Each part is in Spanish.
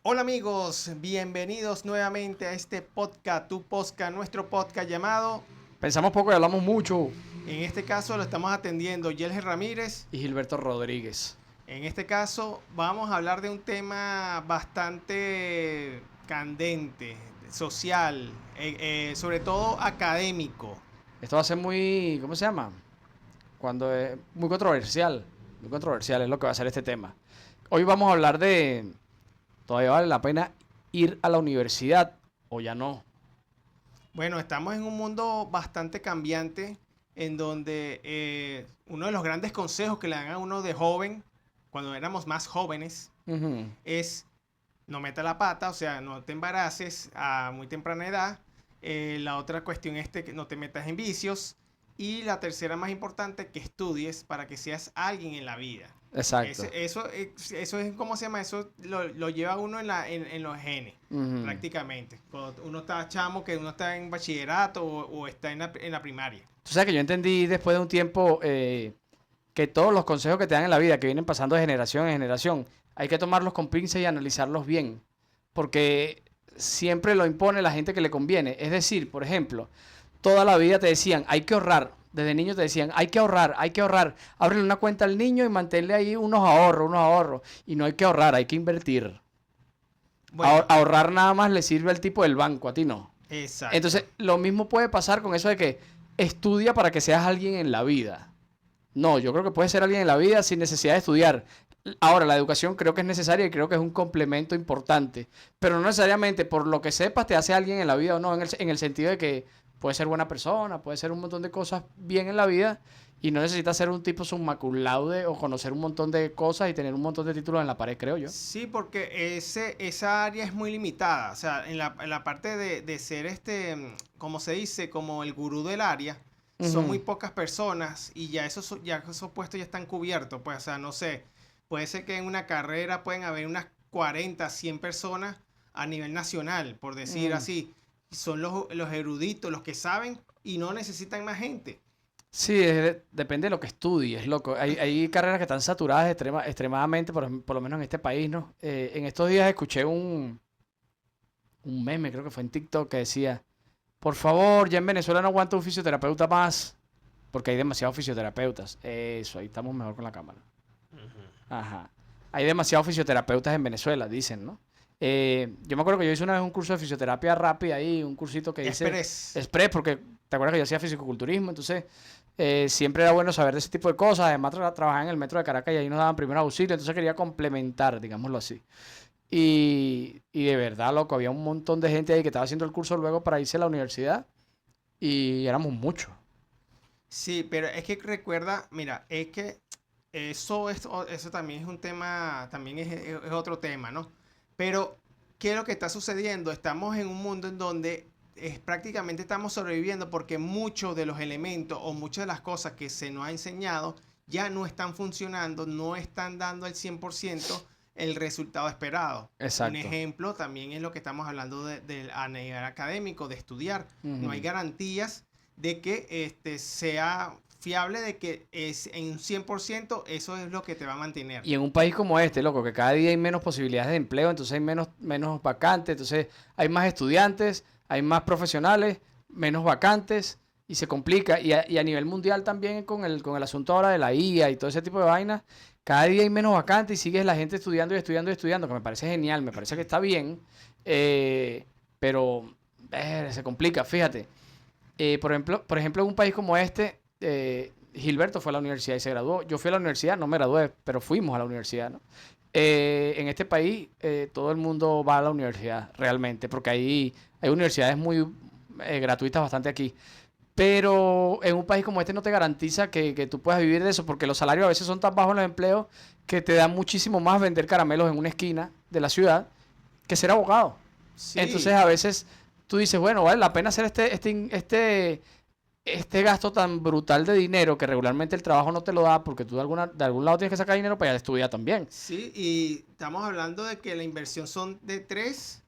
Hola amigos, bienvenidos nuevamente a este podcast, tu podcast, nuestro podcast llamado, Pensamos poco y hablamos mucho. en este caso lo estamos atendiendo Yelger Ramírez. Y Gilberto Rodríguez. En este caso vamos a hablar de un tema bastante candente, social, sobre todo académico. Esto va a ser muy, ¿cómo se llama? Cuando es muy controversial. Muy controversial es lo que va a ser este tema. Hoy vamos a hablar de, ¿todavía vale la pena ir a la universidad o ya no? Bueno, estamos en un mundo bastante cambiante en donde uno de los grandes consejos que le dan a uno de joven, cuando éramos más jóvenes, Ujú. es no meta la pata, o sea, no te embaraces a muy temprana edad. La otra cuestión es que no te metas en vicios. Y la tercera más importante, que estudies para que seas alguien en la vida. Exacto. Eso es, ¿cómo se llama? Eso lo lleva uno en los genes, Ujú. prácticamente. Cuando uno está chamo, que uno está en bachillerato o está en la primaria. Tú sabes que yo entendí después de un tiempo que todos los consejos que te dan en la vida, que vienen pasando de generación en generación, hay que tomarlos con pinzas y analizarlos bien. Porque siempre lo impone la gente que le conviene. Es decir, por ejemplo, toda la vida te decían, hay que ahorrar. Desde niño te decían, hay que ahorrar, hay que ahorrar. Ábrele una cuenta al niño y manténle ahí unos ahorros, unos ahorros. Y no hay que ahorrar, hay que invertir. Bueno, Ahorrar nada más le sirve al tipo del banco, a ti no. exacto. Entonces, lo mismo puede pasar con eso de que estudia para que seas alguien en la vida. No, yo creo que puedes ser alguien en la vida sin necesidad de estudiar. Ahora, la educación creo que es necesaria y creo que es un complemento importante, pero no necesariamente por lo que sepas te hace alguien en la vida o no, en el sentido de que puedes ser buena persona, puedes ser un montón de cosas bien en la vida y no necesitas ser un tipo summa cum laude o conocer un montón de cosas y tener un montón de títulos en la pared, creo yo. Sí, porque esa área es muy limitada. O sea, en la parte de ser como se dice, como el gurú del área, son muy Ujú. pocas personas y ya esos puestos ya están cubiertos. Pues, o sea, no sé, puede ser que en una carrera pueden haber unas 40, 100 personas a nivel nacional, por decir Mm. así. Son los eruditos, los que saben y no necesitan más gente. Sí, depende de lo que estudies, loco. Hay carreras que están saturadas extremadamente, por lo menos en este país, ¿no? En estos días escuché un meme, creo que fue en TikTok, que decía, por favor, ya en Venezuela no aguanta un fisioterapeuta más, porque hay demasiados fisioterapeutas. Eso, ahí estamos mejor con la cámara. Ajá. Hay demasiados fisioterapeutas en Venezuela, dicen, ¿no? Yo me acuerdo que yo hice una vez un curso de fisioterapia rápida ahí, un cursito que hice Express. express, porque te acuerdas que yo hacía fisicoculturismo, entonces siempre era bueno saber de ese tipo de cosas. Además, trabajaba en el metro de Caracas y ahí nos daban primer auxilio, entonces quería complementar, digámoslo así. Y de verdad, loco, había un montón de gente ahí que estaba haciendo el curso luego para irse a la universidad y éramos muchos. Sí, pero es que recuerda, mira, es que eso también es un tema, también es otro tema, ¿no? Pero, ¿qué es lo que está sucediendo? Estamos en un mundo en donde prácticamente estamos sobreviviendo porque muchos de los elementos o muchas de las cosas que se nos ha enseñado ya no están funcionando, no están dando al 100% el resultado esperado. Un Exacto. ejemplo también es lo que estamos hablando a nivel académico, de estudiar. No hay Ujú. garantías de que sea fiable, de que en un 100% eso es lo que te va a mantener. Y en un país como este, loco, que cada día hay menos posibilidades de empleo, entonces hay menos vacantes, entonces hay más estudiantes, hay más profesionales, menos vacantes, y se complica. Y a nivel mundial también con el asunto ahora de la IA y todo ese tipo de vainas, cada día hay menos vacantes y sigue la gente estudiando y estudiando y estudiando, que me parece genial, me parece que está bien, eh, pero se complica, fíjate. Por ejemplo, en un país como este, Gilberto fue a la universidad y se graduó. Yo fui a la universidad, no me gradué, pero fuimos a la universidad, ¿no? En este país, todo el mundo va a la universidad, realmente, porque hay universidades muy gratuitas bastante aquí. Pero en un país como este no te garantiza que tú puedas vivir de eso, porque los salarios a veces son tan bajos en los empleos que te da muchísimo más vender caramelos en una esquina de la ciudad que ser abogado. Entonces Sí, a veces tú dices, bueno, vale la pena hacer este gasto tan brutal de dinero que regularmente el trabajo no te lo da porque tú de algún lado tienes que sacar dinero para ir a estudiar también. sí, y estamos hablando de que la inversión son de 3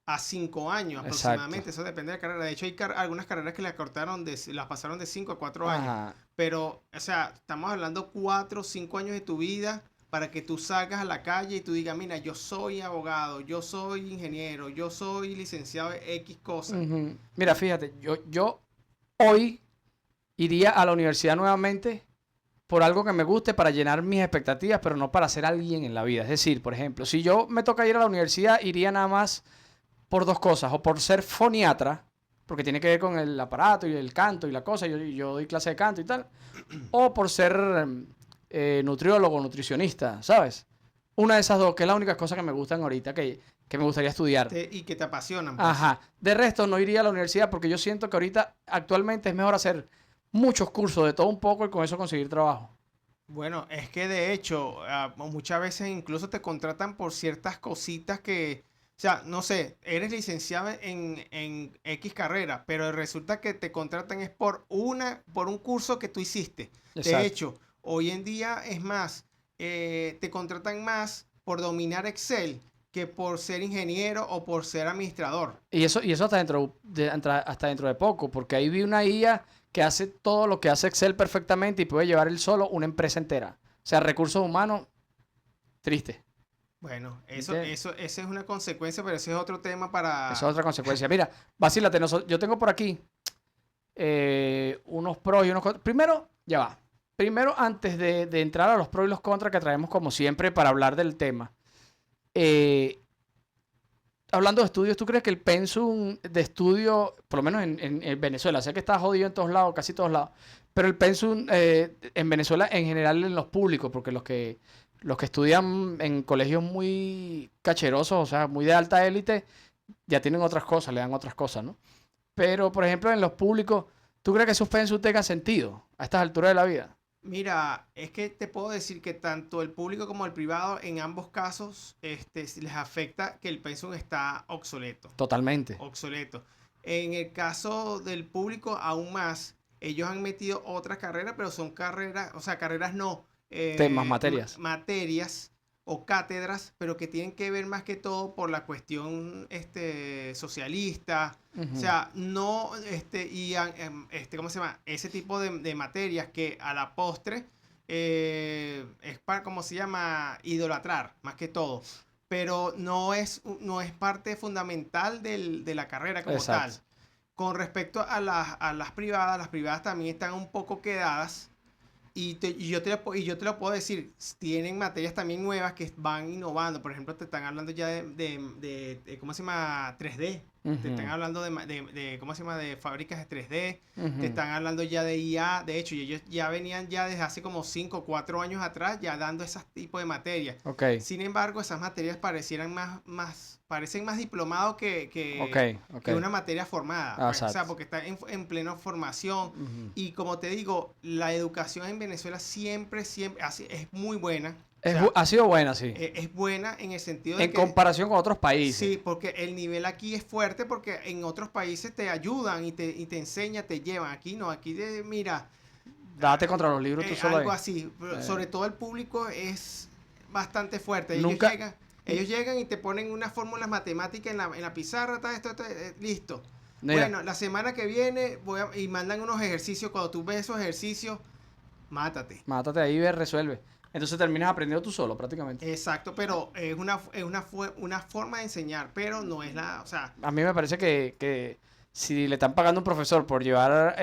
a 5 años Exacto. aproximadamente, eso depende de la carrera. De hecho, hay algunas carreras que las pasaron de 5 a 4 años, Ajá. pero, o sea, estamos hablando 4 o 5 años de tu vida para que tú salgas a la calle y tú digas, mira, yo soy abogado, yo soy ingeniero, yo soy licenciado en X cosa. Ujú. Mira, fíjate, yo hoy iría a la universidad nuevamente por algo que me guste para llenar mis expectativas, pero no para ser alguien en la vida. Es decir, por ejemplo, si yo me toca ir a la universidad, iría nada más por dos cosas, o por ser foniatra, porque tiene que ver con el aparato y el canto y la cosa, yo doy clase de canto y tal, o por ser nutriólogo, nutricionista, ¿sabes? Una de esas dos, que es la única cosa que me gustan ahorita, que me gustaría estudiar. Y que te apasionan, pues. Ajá. De resto, no iría a la universidad porque yo siento que ahorita, actualmente, es mejor hacer muchos cursos de todo un poco y con eso conseguir trabajo. Bueno, es que de hecho, muchas veces incluso te contratan por ciertas cositas que, o sea, no sé, eres licenciado en X carrera, pero resulta que te contratan es por un curso que tú hiciste. De Exacto. hecho, hoy en día es más, te contratan más por dominar Excel que por ser ingeniero o por ser administrador. Y eso hasta dentro de poco, porque ahí vi una IA que hace todo lo que hace Excel perfectamente y puede llevar él solo una empresa entera. O sea, recursos humanos, triste. Bueno, ¿Entiendes? esa es una consecuencia, pero ese es otro tema para... Eso es otra consecuencia. Mira, vacílate, yo tengo por aquí unos pros y unos contras. Primero, ya va. Primero, antes de entrar a los pros y los contras que traemos como siempre para hablar del tema. eh, Hablando de estudios, ¿tú crees que el pensum de estudio, por lo menos en Venezuela, sé que está jodido en todos lados, casi todos lados, pero el pensum en Venezuela en general en los públicos, porque los que estudian en colegios muy cacherosos, o sea, muy de alta élite, ya tienen otras cosas, le dan otras cosas, ¿no? Pero, por ejemplo, en los públicos, ¿tú crees que esos pensum tengan sentido a estas alturas de la vida? Mira, es que te puedo decir que tanto el público como el privado, en ambos casos, les afecta que el pensum está obsoleto. Totalmente. Obsoleto. En el caso del público, aún más, ellos han metido otras carreras, pero son carreras, o sea, carreras no, Temas, materias. materias o cátedras, pero que tienen que ver más que todo por la cuestión socialista. O Ujú. sea, no, ¿cómo se llama? Ese tipo de materias que a la postre es para, ¿cómo se llama? Idolatrar, más que todo. Pero no es parte fundamental de la carrera como tal. Exacto. Con respecto a las privadas también están un poco quedadas. Y yo te lo puedo decir, tienen materias también nuevas que van innovando. Por ejemplo, te están hablando ya ¿cómo se llama? 3D. Te están Ujú. hablando ¿cómo se llama? De fábricas de 3D. Te Ujú. están hablando ya de IA. De hecho, ellos ya venían ya desde hace como 5 o 4 años atrás ya dando ese tipo de materias. Ok, Sin embargo, esas materias parecen más diplomados que, ok, que, ok. que una materia formada. Ah, Pues, o sea, exacto. porque está en plena formación. Ujú. Y como te digo, la educación en Venezuela siempre, siempre es muy buena. O Es sea, ha sido buena, sí. es buena en el sentido de En que comparación con otros países. sí, porque el nivel aquí es fuerte porque en otros países te ayudan y te enseñan, te llevan. Aquí no, aquí mira, Date contra los libros tú solo ahí. algo así. Pero sobre todo el público es bastante fuerte. Ellos Nunca. llegan, ellos llegan y te ponen unas fórmulas matemáticas en la pizarra, listo. Mira, Bueno, la semana que viene y mandan unos ejercicios. Cuando tú ves esos ejercicios, mátate. mátate ahí y ve, resuelve. Entonces terminas aprendiendo tú solo, prácticamente. Exacto, pero es una forma de enseñar, pero no es o sea, A mí me parece que si le están pagando a un profesor por llevar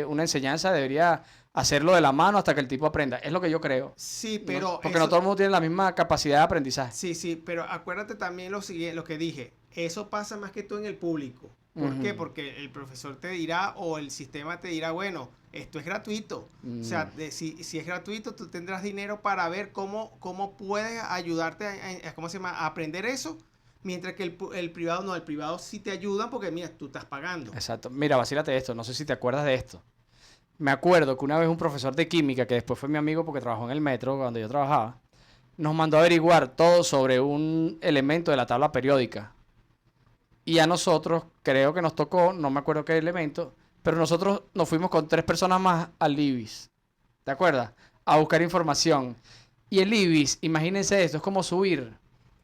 una enseñanza, debería hacerlo de la mano hasta que el tipo aprenda. Es lo que yo creo. sí, No- pero porque no todo el mundo tiene la misma capacidad de aprendizaje. sí, sí, pero acuérdate también lo que dije. Eso pasa más que todo en el público. ¿Por qué? Ujú. Porque el profesor te dirá o el sistema te dirá, bueno, esto es gratuito. O Mm, sea, si es gratuito, tú tendrás dinero para ver cómo puedes ayudarte ¿cómo se llama? A aprender eso. Mientras que el privado no, el privado sí te ayuda porque, mira, tú estás pagando. exacto. Mira, vacílate esto. No sé si te acuerdas de esto. Me acuerdo que una vez un profesor de química, que después fue mi amigo porque trabajó en el metro donde yo trabajaba, nos mandó a averiguar todo sobre un elemento de la tabla periódica. Y a nosotros, creo que nos tocó, no me acuerdo qué elemento, pero nosotros nos fuimos con 3 personas más al IBIS. ¿Te acuerdas? A buscar información. Y el IBIS, imagínense esto, es como subir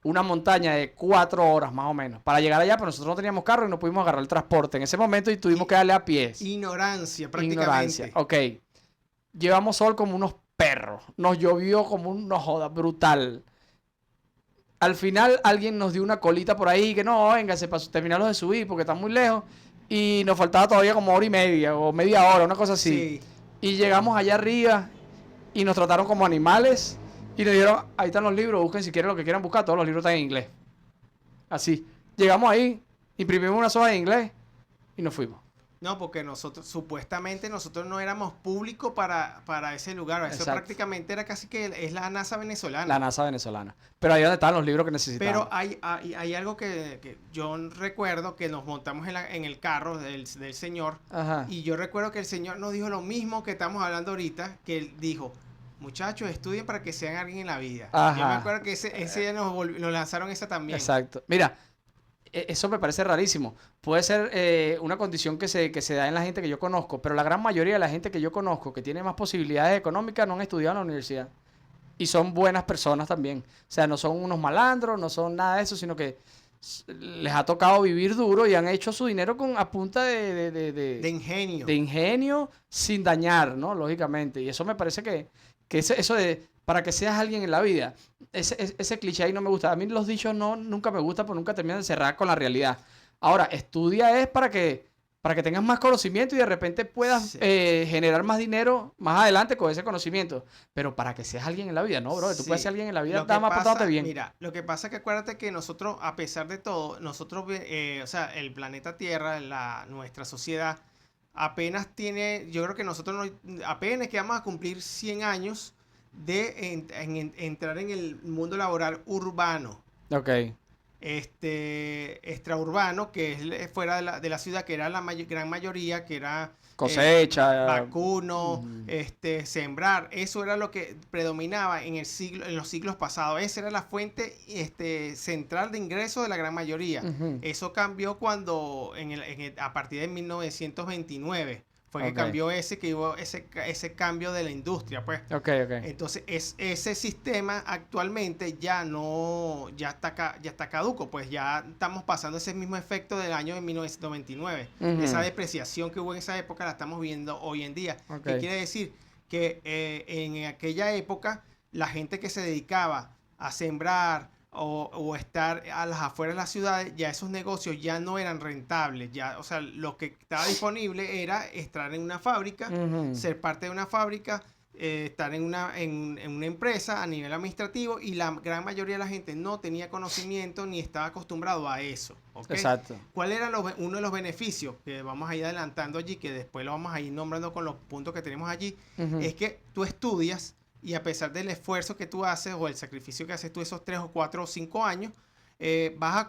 una montaña de 4 horas más o menos para llegar allá, pero nosotros no teníamos carro y no pudimos agarrar el transporte en ese momento y tuvimos Y que darle a pies. ignorancia Ignorancia. prácticamente. Ok. Llevamos sol como unos perro. Nos llovió como una joda brutal. Al final alguien nos dio una colita por ahí que no, véngase para terminarlo de subir porque está muy lejos. Y nos faltaba todavía como hora y media o media hora, una cosa así. Sí. Y llegamos allá arriba y nos trataron como animales. Y nos dijeron, ahí están los libros, busquen si quieren lo que quieran buscar. Todos los libros están en inglés. Así. Llegamos ahí, imprimimos unas hojas en inglés y nos fuimos. No, porque supuestamente nosotros no éramos público para ese lugar. Eso Exacto. prácticamente era casi que es la NASA venezolana. La NASA venezolana. Pero ahí donde estaban los libros que necesitábamos. Pero hay algo que yo recuerdo que nos montamos en el carro del señor. Ajá. Y yo recuerdo que el señor nos dijo lo mismo que estamos hablando ahorita, que él dijo, muchachos, estudien para que sean alguien en la vida. Ajá. Yo me acuerdo que ese día nos lanzaron esa también. Exacto. Mira, eso me parece rarísimo. Puede ser una condición que se da en la gente que yo conozco, pero la gran mayoría de la gente que yo conozco que tiene más posibilidades económicas no han estudiado en la universidad. Y son buenas personas también. O sea, no son unos malandros, no son nada de eso, sino que les ha tocado vivir duro y han hecho su dinero a punta De ingenio. de ingenio sin dañar, ¿no? Lógicamente. Y eso me parece que eso de para que seas alguien en la vida, ese cliché ahí no me gusta. A mí los dichos nunca me gustan porque nunca terminan de cerrar con la realidad. Ahora, estudia es para que tengas más conocimiento y de repente puedas Sí. generar más dinero más adelante con ese conocimiento. Pero para que seas alguien en la vida, ¿no, bro? Tú Sí. puedes ser alguien en la vida Lo que nada más pasa, portándote bien. Mira, lo que pasa es que acuérdate que nosotros, a pesar de todo, nosotros, o sea, el planeta Tierra, nuestra sociedad, apenas tiene, yo creo que nosotros apenas que vamos a cumplir 100 años de entrar en el mundo laboral urbano. Ok. Extraurbano, que es fuera de la ciudad, que era la gran mayoría, que era Cosecha. vacuno, sembrar. Eso era lo que predominaba en los siglos pasados. Esa era la fuente central de ingresos de la gran mayoría. Ujú. Eso cambió cuando a partir de 1929 fue que Ok. cambió que hubo ese cambio de la industria, pues. Ok. Entonces, ese sistema actualmente ya está caduco, pues ya estamos pasando ese mismo efecto del año de 1999. Ujú. Esa depreciación que hubo en esa época la estamos viendo hoy en día. Ok. ¿Qué quiere decir? Que en aquella época la gente que se dedicaba a sembrar o estar a las afueras de las ciudades, ya esos negocios ya no eran rentables. Ya, o sea, lo que estaba disponible era estar en una fábrica, Ujú. ser parte de una fábrica, estar en una empresa a nivel administrativo, y la gran mayoría de la gente no tenía conocimiento ni estaba acostumbrado a eso. ¿Ok? Exacto. ¿Cuál era uno de los beneficios que vamos a ir adelantando allí, que después lo vamos a ir nombrando con los puntos que tenemos allí? Ujú. Es que tú estudias y a pesar del esfuerzo que tú haces o el sacrificio que haces tú esos 3 o 4 o 5 años,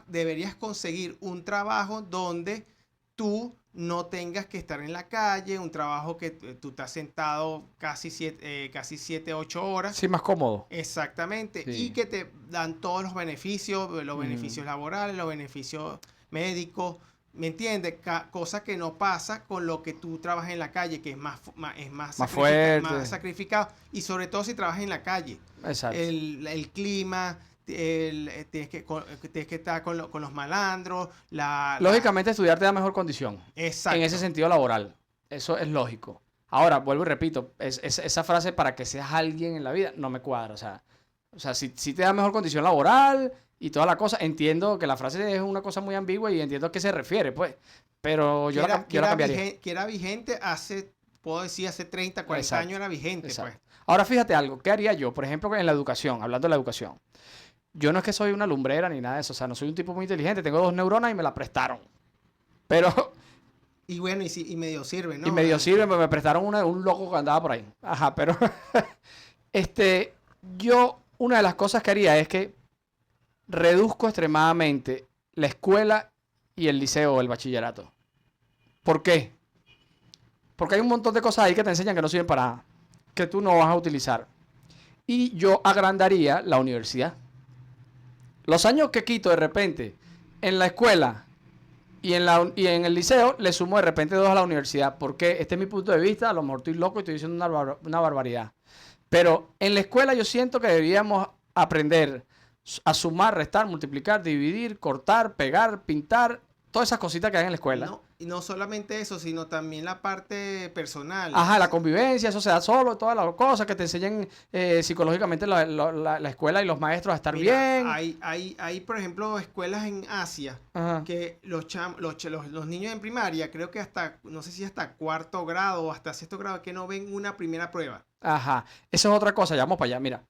deberías conseguir un trabajo donde tú no tengas que estar en la calle, un trabajo que tú estás sentado casi 7, 8 horas. Sí, más cómodo. Exactamente. Sí. Y que te dan todos los beneficios laborales, los beneficios médicos. ¿Me entiendes? Cosa que no pasa con lo que tú trabajas en la calle, que es más fuerte. más sacrificado. Y sobre todo si trabajas en la calle. Exacto. El clima, tienes que estar con los malandros. Lógicamente estudiar te da mejor condición. Exacto. En ese sentido laboral. Eso es lógico. Ahora, vuelvo y repito, esa frase para que seas alguien en la vida no me cuadra. O sea, si te da mejor condición laboral y toda la cosa, entiendo que la frase es una cosa muy ambigua y entiendo a qué se refiere, pues. Pero yo la cambiaría. Que era vigente puedo decir, hace 30, 40 Exacto. años era vigente, Exacto. pues. Ahora fíjate algo, ¿qué haría yo? Por ejemplo, en la educación, hablando de la educación. Yo no es que soy una lumbrera ni nada de eso, o sea, no soy un tipo muy inteligente, tengo 2 neuronas y me la prestaron. Pero, Y bueno, y medio sirve, ¿no? y medio sirve, me prestaron una de un loco que andaba por ahí. Ajá, pero, yo, una de las cosas que haría es que reduzco extremadamente la escuela y el liceo o el bachillerato. ¿Por qué? Porque hay un montón de cosas ahí que te enseñan que no sirven para nada, que tú no vas a utilizar. Y yo agrandaría la universidad. Los años que quito de repente en la escuela y en el liceo, le sumo de repente 2 a la universidad. Porque este es mi punto de vista, a lo mejor estoy loco y estoy diciendo una barbaridad. Pero en la escuela yo siento que deberíamos aprender a sumar, restar, multiplicar, dividir, cortar, pegar, pintar todas esas cositas que hay en la escuela. No, y no solamente eso, sino también la parte personal. Ajá, la convivencia, eso se da solo, todas las cosas que te enseñan psicológicamente la escuela y los maestros a estar Mira, bien. hay, por ejemplo, escuelas en Asia Ajá. que los niños en primaria, creo que hasta, no sé si hasta cuarto grado o hasta sexto grado, que no ven una primera prueba. Ajá. Eso es otra cosa, ya vamos para allá. Mira,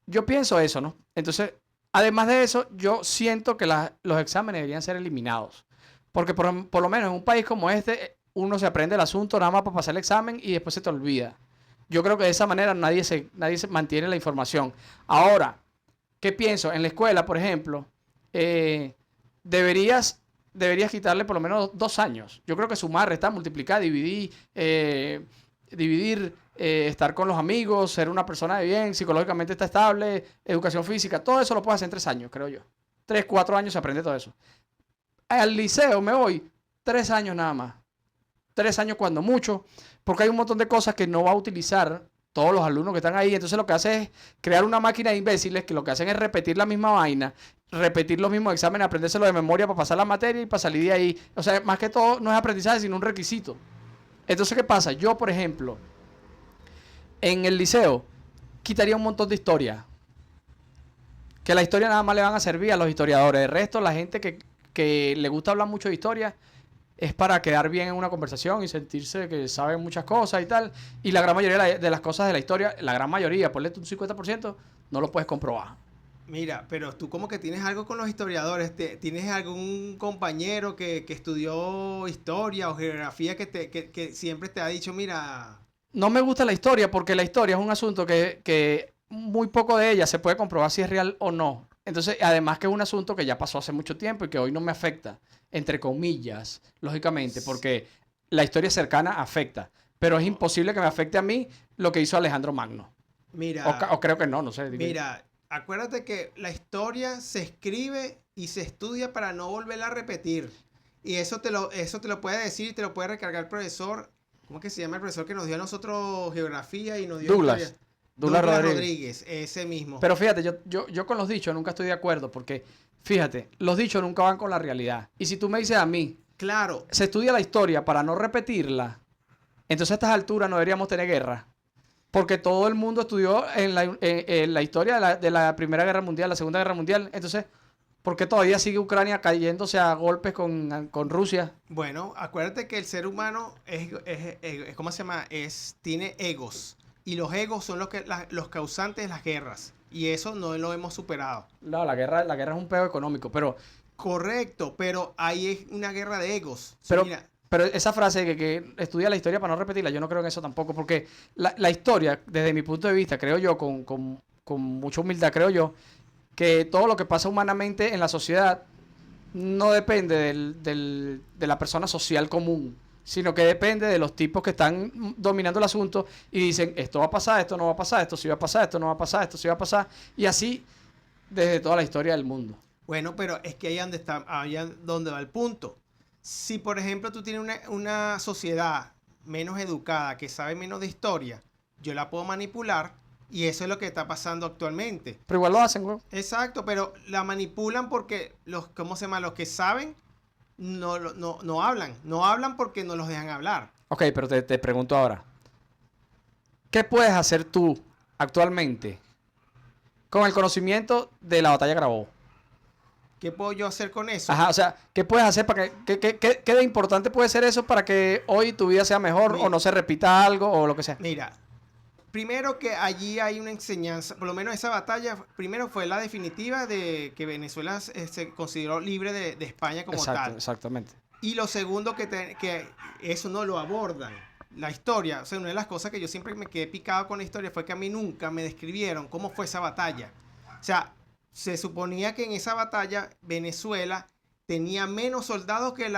yo pienso eso, ¿no? Entonces, además de eso, yo siento que los exámenes deberían ser eliminados. Porque por lo menos en un país como este, uno se aprende el asunto nada más para pasar el examen y después se te olvida. Yo creo que de esa manera nadie se mantiene la información. Ahora, ¿qué pienso? En la escuela, por ejemplo, eh, deberías quitarle por lo menos 2 años. Yo creo que sumar, restar, multiplicar, dividir, estar con los amigos, ser una persona de bien, psicológicamente está estable, educación física, todo eso lo puedes hacer en 3 años, creo yo. 3, 4 años se aprende todo eso. Al liceo me voy 3 años nada más. 3 años cuando mucho, porque hay un montón de cosas que no va a utilizar todos los alumnos que están ahí. Entonces lo que hace es crear una máquina de imbéciles que lo que hacen es repetir la misma vaina, repetir los mismos exámenes, aprendérselo de memoria para pasar la materia y para salir de ahí. O sea, más que todo no es aprendizaje, sino un requisito. Entonces, ¿qué pasa? Yo, por ejemplo, en el liceo, quitaría un montón de historia. Que la historia nada más le van a servir a los historiadores. El resto, la gente que le gusta hablar mucho de historia, es para quedar bien en una conversación y sentirse que saben muchas cosas y tal. Y la gran mayoría de las cosas de la historia, la gran mayoría, ponle un 50%, no lo puedes comprobar. Mira, pero tú como que tienes algo con los historiadores, ¿tienes algún compañero que estudió historia o geografía que siempre te ha dicho, mira, No me gusta la historia porque la historia es un asunto que muy poco de ella se puede comprobar si es real o no. Entonces, además que es un asunto que ya pasó hace mucho tiempo y que hoy no me afecta, entre comillas, lógicamente, porque la historia cercana afecta, pero es imposible que me afecte a mí lo que hizo Alejandro Magno. mira, O creo que no, no sé. mira, acuérdate que la historia se escribe y se estudia para no volverla a repetir. Y eso te lo puede decir y te lo puede recargar el profesor. ¿Cómo que se llama el profesor que nos dio a nosotros geografía y nos dio Douglas. historia? Douglas Douglas Rodríguez. Rodríguez, ese mismo. Pero fíjate, yo con los dichos nunca estoy de acuerdo porque, fíjate, los dichos nunca van con la realidad. Y si tú me dices a mí, Claro, se estudia la historia para no repetirla, entonces a estas alturas no deberíamos tener guerra. Porque todo el mundo estudió en la historia de la Primera Guerra Mundial, la Segunda Guerra Mundial. Entonces, ¿por qué todavía sigue Ucrania cayéndose a golpes con Rusia? bueno, acuérdate que el ser humano ¿cómo se llama? Tiene egos. Y los egos son los causantes de las guerras. Y eso no lo hemos superado. No, la guerra es un peo económico, Correcto, pero ahí es una guerra de egos. pero, Mira, pero esa frase de que estudia la historia para no repetirla, yo no creo en eso tampoco, porque la historia, desde mi punto de vista, creo yo, con mucha humildad, creo yo, que todo lo que pasa humanamente en la sociedad no depende de la persona social común, sino que depende de los tipos que están dominando el asunto y dicen, esto va a pasar, esto no va a pasar, esto sí va a pasar, esto no va a pasar, esto sí va a pasar, y así desde toda la historia del mundo. bueno, pero es que ahí es donde va el punto. Si, por ejemplo, tú tienes una sociedad menos educada, que sabe menos de historia, yo la puedo manipular y eso es lo que está pasando actualmente. Pero igual lo hacen, güey. Exacto, pero la manipulan porque ¿cómo se llama? Los que saben no hablan. No hablan porque no los dejan hablar. Ok, pero te pregunto ahora, ¿qué puedes hacer tú actualmente con el conocimiento de la batalla Grabó? ¿Qué puedo yo hacer con eso? Ajá, o sea, ¿qué puedes hacer para qué de importante puede ser eso para que hoy tu vida sea mejor Mira. o no se repita algo o lo que sea? Mira, primero que allí hay una enseñanza, por lo menos esa batalla, primero fue la definitiva de que Venezuela se consideró libre de España como Exacto, tal. exactamente. Y lo segundo que eso no lo abordan. La historia, o sea, una de las cosas que yo siempre me quedé picado con la historia fue que a mí nunca me describieron cómo fue esa batalla. O sea, se suponía que en esa batalla Venezuela tenía menos soldados que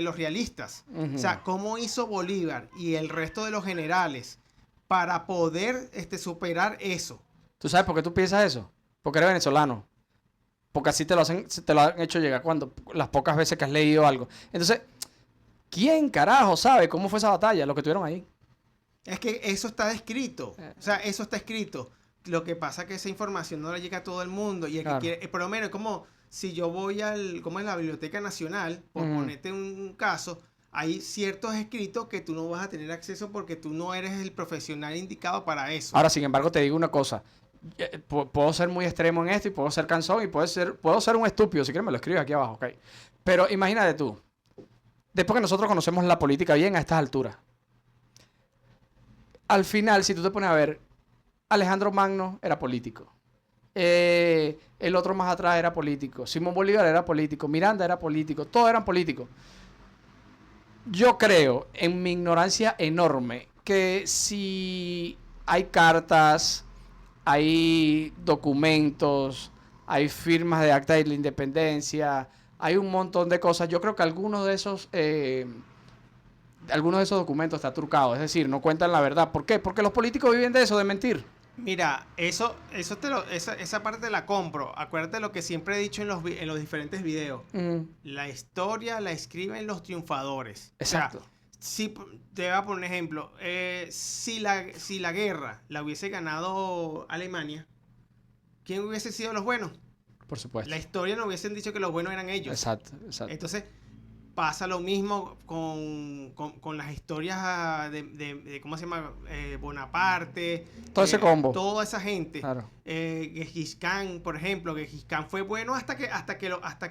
los realistas. Ujú. O sea, cómo hizo Bolívar y el resto de los generales para poder superar eso. ¿Tú sabes por qué tú piensas eso? Porque eres venezolano. Porque así te lo han hecho llegar las pocas veces que has leído algo. Entonces, ¿quién carajo sabe cómo fue esa batalla? Lo que tuvieron ahí. Es que eso está escrito. O sea, eso está escrito. Lo que pasa es que esa información no le llega a todo el mundo y el que Claro. quiere, por lo menos como si yo voy como en la Biblioteca Nacional, por Ujú. ponerte un caso, hay ciertos escritos que tú no vas a tener acceso porque tú no eres el profesional indicado para eso. Ahora, sin embargo, te digo una cosa. Puedo ser muy extremo en esto y puedo ser cansón y puedo ser un estúpido. Si quieres me lo escribes aquí abajo, ¿ok? Pero imagínate tú, después que nosotros conocemos la política bien a estas alturas, al final, si tú te pones a ver, Alejandro Magno era político. El otro más atrás era político. Simón Bolívar era político. Miranda era político. Todos eran políticos. Yo creo, en mi ignorancia enorme, que si hay cartas, hay documentos, hay firmas de acta de la independencia, hay un montón de cosas. Yo creo que algunos de esos documentos están trucados, es decir, no cuentan la verdad. ¿Por qué? Porque los políticos viven de eso, de mentir. Mira, esa parte te la compro. Acuérdate lo que siempre he dicho en los diferentes videos. Mm, La historia la escriben los triunfadores. O sea, exacto, si, te voy a poner un ejemplo. Si la guerra la hubiese ganado Alemania, ¿quién hubiese sido los buenos? por supuesto. La historia no hubiesen dicho que los buenos eran ellos. Exacto, exacto. Entonces, pasa lo mismo con las historias ¿cómo se llama? Bonaparte, Todo ese combo. toda esa gente. Claro. Gengis Khan, por ejemplo, Gengis Khan fue bueno hasta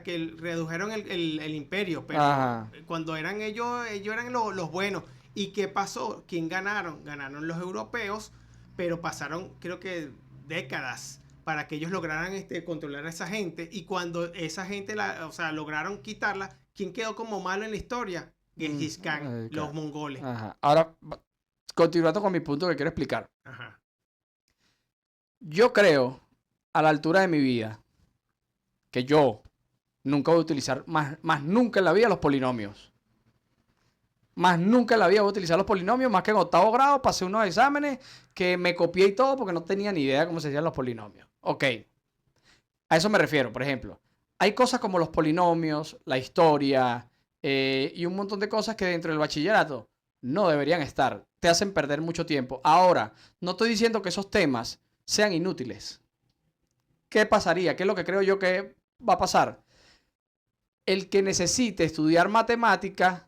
que redujeron el imperio, pero Ajá. cuando eran ellos eran los buenos. ¿Y qué pasó? ¿Quién ganaron? Ganaron los europeos, pero pasaron, creo que décadas para que ellos lograran controlar a esa gente. Y cuando esa gente o sea, lograron quitarla, ¿quién quedó como malo en la historia? Gengis Khan, Claro. los mongoles. Ajá. Ahora, continuando con mi punto que quiero explicar. Ajá. Yo creo, a la altura de mi vida, que yo nunca voy a utilizar más nunca en la vida los polinomios. Más nunca en la vida voy a utilizar los polinomios, más que en octavo grado pasé unos exámenes que me copié y todo porque no tenía ni idea cómo se hacían los polinomios. Ok, a eso me refiero, por ejemplo. Hay cosas como los polinomios, la historia y un montón de cosas que dentro del bachillerato no deberían estar. Te hacen perder mucho tiempo. Ahora, no estoy diciendo que esos temas sean inútiles. ¿Qué pasaría? ¿Qué es lo que creo yo que va a pasar? El que necesite estudiar matemáticas,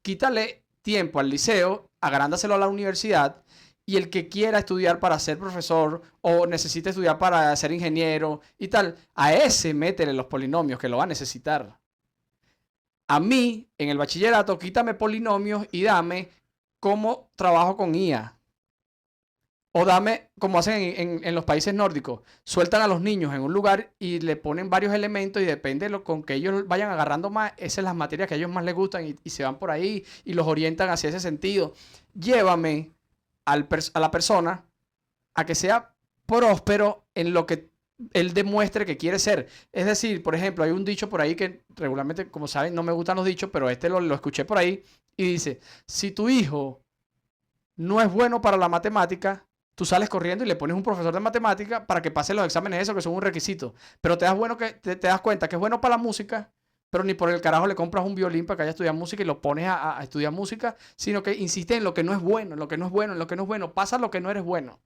quítale tiempo al liceo, agrándaselo a la universidad, y el que quiera estudiar para ser profesor o necesite estudiar para ser ingeniero y tal, a ese métele los polinomios que lo va a necesitar. A mí, en el bachillerato, quítame polinomios y dame cómo trabajo con IA. O dame, como hacen en los países nórdicos, sueltan a los niños en un lugar y le ponen varios elementos y depende de con que ellos vayan agarrando más, esas son las materias que a ellos más les gustan y se van por ahí y los orientan hacia ese sentido. Llévame a la persona a que sea próspero en lo que él demuestre que quiere ser. Es decir, por ejemplo, hay un dicho por ahí que regularmente, como saben, no me gustan los dichos, pero lo escuché por ahí y dice, si tu hijo no es bueno para la matemática, tú sales corriendo y le pones un profesor de matemática para que pase los exámenes esos que son un requisito. Pero te das cuenta que es bueno para la música, pero ni por el carajo le compras un violín para que haya estudiado música y lo pones a estudiar música, sino que insiste en lo que no es bueno, en lo que no es bueno, en lo que no es bueno. Pasa lo que no eres bueno.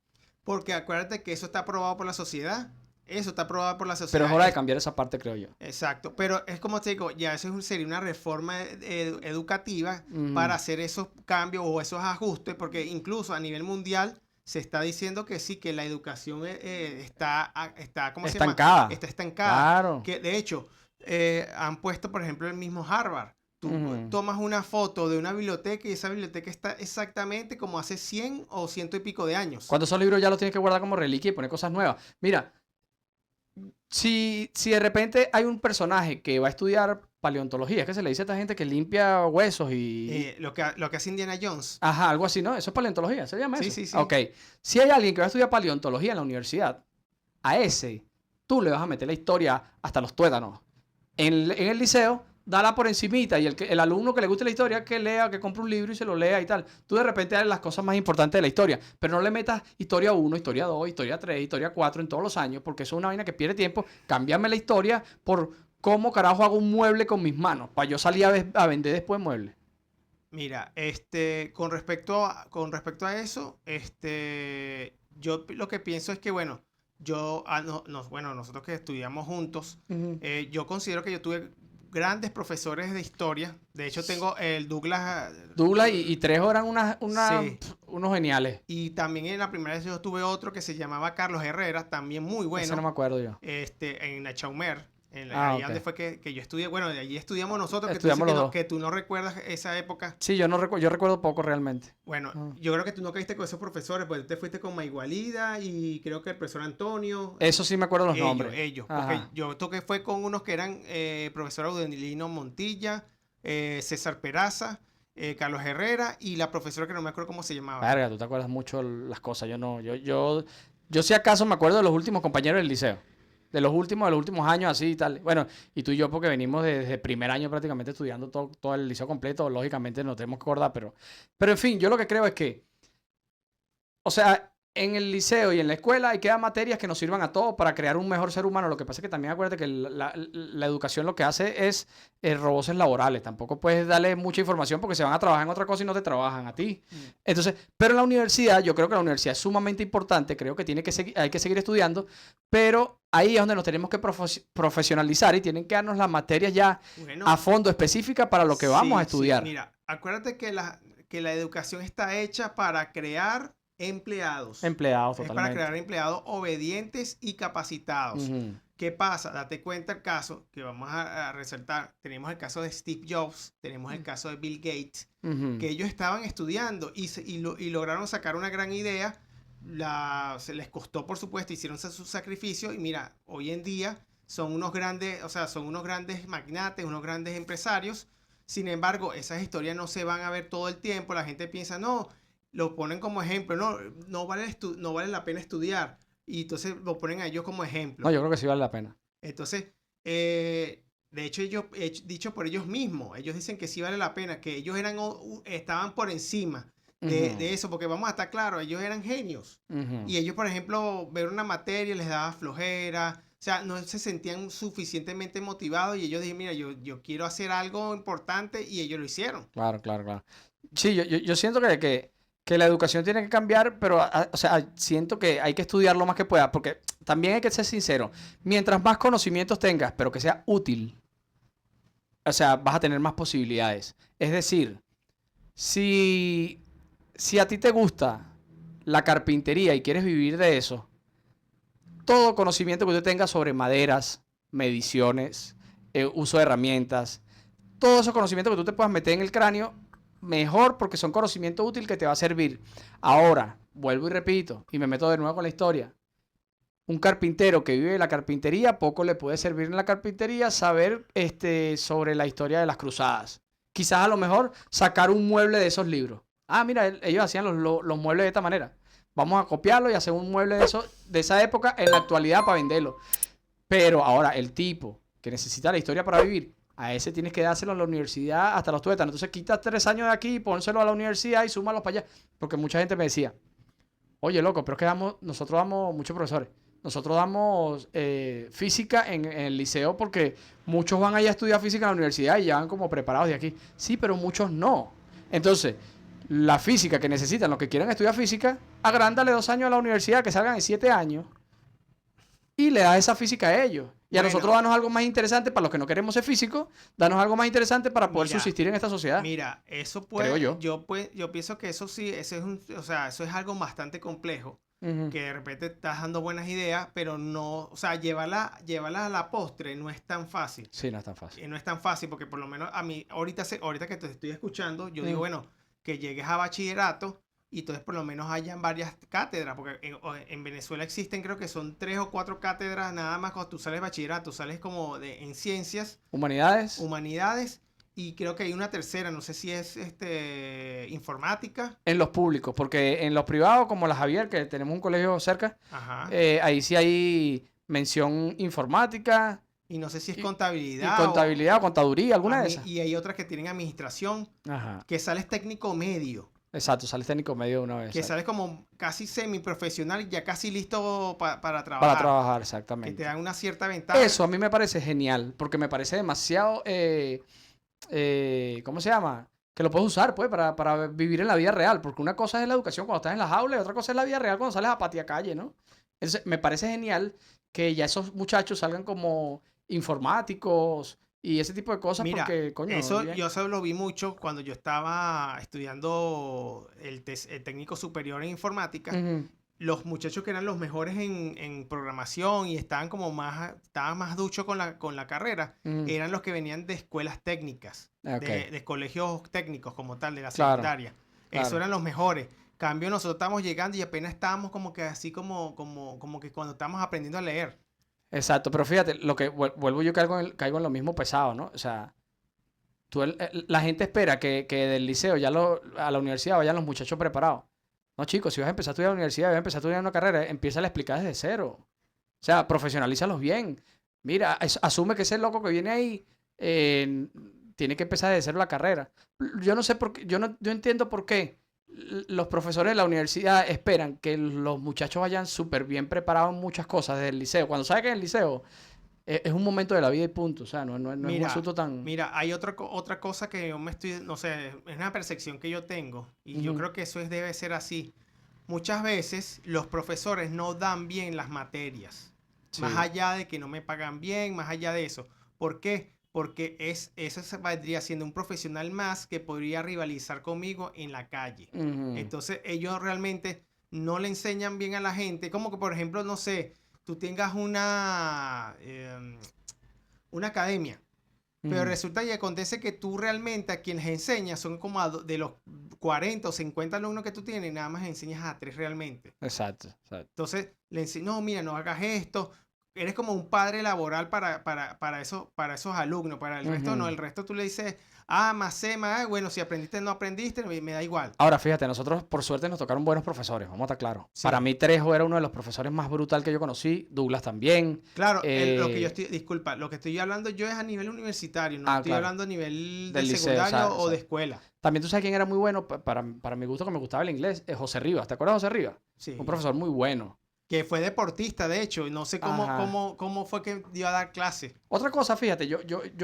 Porque acuérdate que eso está aprobado por la sociedad. Eso está aprobado por la Pero sociedad. es hora de cambiar esa parte, creo yo. Exacto, pero es como te digo, ya eso sería una reforma educativa Mm, para hacer esos cambios o esos ajustes, porque incluso a nivel mundial se está diciendo que sí, que la educación ¿cómo se llama? estancada. Está estancada. Claro. Que de hecho, han puesto, por ejemplo, el mismo Harvard. Tú Ujú. tomas una foto de una biblioteca y esa biblioteca está exactamente como hace 100 o ciento y pico de años. Cuando esos libros ya los tienes que guardar como reliquia y poner cosas nuevas. Mira, si de repente hay un personaje que va a estudiar paleontología, es que se le dice a esta gente que limpia huesos y... Lo que hace Indiana Jones. Ajá, algo así, ¿no? Eso es paleontología, ¿se llama Sí, eso? sí, sí. Ok. Si hay alguien que va a estudiar paleontología en la universidad, a ese tú le vas a meter la historia hasta los tuétanos. En el liceo, dala por encimita y el alumno que le guste la historia, que lea, que compre un libro y se lo lea y tal. Tú de repente haces las cosas más importantes de la historia, pero no le metas historia 1, historia 2, historia 3, historia 4 en todos los años, porque eso es una vaina que pierde tiempo. Cámbiame la historia por cómo carajo hago un mueble con mis manos, para yo salir a vender después muebles. Mira, con respecto a eso, yo lo que pienso es que, bueno, bueno, nosotros que estudiamos juntos, Ujú. yo considero que yo tuve grandes profesores de historia. De hecho, tengo el Douglas, Douglas y Trejo eran sí. unos geniales. Y también en la primera vez yo tuve otro que se llamaba Carlos Herrera, también muy Ese no bueno, me acuerdo yo. en la Chaumer, Ah, allá ok. donde fue que yo estudié. Bueno, de allí estudiamos nosotros, que tú dices Estudiamos los dos. que tú no recuerdas esa época. Sí, yo recuerdo poco realmente. Bueno, Ah. yo creo que tú no caíste con esos profesores, pues tú te fuiste con Maigualida y creo que el profesor Antonio, Eso sí me acuerdo los nombres. porque Ajá. yo toqué fue con unos que eran profesor Audelino Montilla, César Peraza, Carlos Herrera y la profesora que no me acuerdo cómo se llamaba. Verga, tú te acuerdas mucho las cosas. Yo no. Yo si acaso me acuerdo de los últimos compañeros del liceo. De los últimos años así y tal. Bueno, y tú y yo porque venimos desde primer año prácticamente estudiando todo el liceo completo, lógicamente nos tenemos que acordar, pero en fin, yo lo que creo es que, o sea, en el liceo y en la escuela hay que dar materias que nos sirvan a todos para crear un mejor ser humano. Lo que pasa es que también acuérdate que la educación lo que hace es roboces laborales. Tampoco puedes darle mucha información porque se van a trabajar en otra cosa y no te trabajan a ti. Mm. Entonces, pero en la universidad, yo creo que la universidad es sumamente importante. Creo que hay que seguir estudiando, pero ahí es donde nos tenemos que profesionalizar y tienen que darnos las materias ya Bueno, a fondo específicas para lo que vamos a sí, sí, estudiar. mira, acuérdate que la educación está hecha para crear empleados. Empleados, Es para totalmente. crear empleados obedientes y capacitados. Ujú, ¿Qué pasa? Date cuenta el caso que vamos a resaltar. Tenemos el caso de Steve Jobs, tenemos el caso de Bill Gates, ujú. que ellos estaban estudiando y lograron sacar una gran idea. Se les costó, por supuesto, hicieron su sacrificio y mira, hoy en día son unos grandes, o sea, son unos grandes magnates, unos grandes empresarios. Sin embargo, esas historias no se van a ver todo el tiempo. La gente piensa, no, lo ponen como ejemplo, no, no vale la pena estudiar. Y entonces lo ponen a ellos como ejemplo. No, yo creo que sí vale la pena. Entonces, de hecho, dicho por ellos mismos, ellos dicen que sí vale la pena, que ellos estaban por encima Ujú, de eso, porque vamos a estar claros, ellos eran genios. ujú. Y ellos, por ejemplo, ver una materia les daba flojera, o sea, no se sentían suficientemente motivados y ellos dijeron, mira, yo quiero hacer algo importante y ellos lo hicieron. Claro, claro, claro. Sí, yo siento que la educación tiene que cambiar, pero o sea, siento que hay que estudiar lo más que pueda, porque también hay que ser sincero. Mientras más conocimientos tengas, pero que sea útil, o sea, vas a tener más posibilidades. Es decir, si, si a ti te gusta la carpintería y quieres vivir de eso, todo conocimiento que tú tengas sobre maderas, mediciones, uso de herramientas, todo ese conocimiento que tú te puedas meter en el cráneo, mejor porque son conocimiento útil que te va a servir. Ahora, vuelvo y repito, y me meto de nuevo con la historia. Un carpintero que vive de la carpintería, poco le puede servir en la carpintería saber sobre la historia de las cruzadas. Quizás a lo mejor sacar un mueble de esos libros. Ah, mira, ellos hacían los muebles de esta manera. Vamos a copiarlo y hacer un mueble de esa época en la actualidad para venderlo. Pero ahora, el tipo que necesita la historia para vivir, a ese tienes que dárselo a la universidad hasta los tuétanos. Entonces quita 3 años de aquí, pónselo a la universidad y súmalo para allá. Porque mucha gente me decía, oye, loco, pero es que nosotros damos, muchos profesores, nosotros damos física en el liceo porque muchos van allá a estudiar física en la universidad y ya van como preparados de aquí. Sí, pero muchos no. Entonces, la física que necesitan los que quieran estudiar física, agrándale 2 años a la universidad, que salgan en 7 años y le das esa física a ellos. Y a nosotros Bueno, danos algo más interesante para los que no queremos ser físicos, danos algo más interesante para poder mira, subsistir en esta sociedad, mira, eso creo puede, yo. yo pienso que eso sí, ese es o sea, eso es algo bastante complejo, Ujú. que de repente estás dando buenas ideas, pero no, o sea, llevarla a la postre no es tan fácil. Sí, no es tan fácil. No es tan fácil porque por lo menos a mí, ahorita que te estoy escuchando, yo digo, Mm. bueno, que llegues a bachillerato y entonces por lo menos hayan varias cátedras, porque en Venezuela existen creo que son 3 o 4 cátedras nada más cuando tú sales de bachillerato, sales como en ciencias, Humanidades, humanidades, y creo que hay una tercera, no sé si es informática. en los públicos, porque en los privados, como la Javier, que tenemos un colegio cerca, Ajá. ahí sí hay mención informática Y no sé si es y contabilidad contabilidad o contaduría, alguna de esas. y hay otras que tienen administración, Ajá, que sales técnico medio. exacto, sales técnico medio de una vez. Que Exacto. sales como casi semiprofesional, ya casi listo para Para trabajar. trabajar, Que te exactamente. dan una cierta ventaja. Eso a mí me parece genial, porque me parece demasiado, ¿cómo se llama? que lo puedes usar, pues, para vivir en la vida real. Porque una cosa es la educación cuando estás en las aulas y otra cosa es la vida real cuando sales a patear calle, ¿no? Entonces, me parece genial que ya esos muchachos salgan como informáticos y ese tipo de cosas Mira, porque, coño, eso bien. yo eso lo vi mucho cuando yo estaba estudiando el técnico superior en informática. Ujú, Los muchachos que eran los mejores en programación y estaban más duchos con la carrera, ujú. eran los que venían de escuelas técnicas, Ok, de colegios técnicos como tal, de la claro, secundaria. Esos claro. eran los mejores. Cambio, nosotros estábamos llegando y apenas estábamos como que así como que cuando estábamos aprendiendo a leer. Exacto, pero fíjate, lo que vuelvo yo caigo en lo mismo pesado, ¿no? O sea, la gente espera que del liceo a la universidad vayan los muchachos preparados. No, chicos, si vas a empezar a estudiar en la universidad, vas a empezar a estudiar una carrera, empieza a explicar desde cero. O sea, profesionalízalos bien. Mira, asume que ese loco que viene ahí tiene que empezar desde cero la carrera. Yo no sé por qué, yo entiendo por qué los profesores de la universidad esperan que los muchachos vayan súper bien preparados en muchas cosas desde el liceo. Cuando saben que en el liceo es un momento de la vida y punto. O sea, no es un Mira, asunto tan... mira, hay otra cosa que yo me estoy, no sé, es una percepción que yo tengo y yo Ujú, creo que debe ser así. Muchas veces los profesores no dan bien las materias, más sí. allá de que no me pagan bien, más allá de eso. ¿Por qué? Porque eso se vendría siendo un profesional más que podría rivalizar conmigo en la calle. Ujú, Entonces ellos realmente no le enseñan bien a la gente, como que por ejemplo, no sé, tú tengas una academia. Pero ujú. resulta y acontece que tú realmente a quienes enseñas son como de los 40 o 50 alumnos que tú tienes, nada más enseñas a 3 realmente. Exacto, exacto. Entonces le enseño, no, mira, no hagas esto. Eres como un padre laboral para esos alumnos. Para el resto, no. Ujú. El resto tú le dices, ah, más C, más, bueno, si aprendiste, no aprendiste, me da igual. Ahora, fíjate, nosotros por suerte nos tocaron buenos profesores, vamos a estar claros. Para Sí. mí, Trejo era uno de los profesores más brutal que yo conocí, Douglas también. Claro, lo que yo eh, estoy, disculpa, lo que estoy hablando yo es a nivel universitario, no estoy claro, hablando a nivel de del liceo, o secundario sea, o de escuela. también tú sabes quién era muy bueno para mi gusto, que me gustaba el inglés, José Rivas. ¿Te acuerdas de José Rivas? Un Sí. profesor muy bueno. Que fue deportista, de hecho, y no sé Ajá. cómo fue que dio a dar clase. Otra cosa, fíjate, yo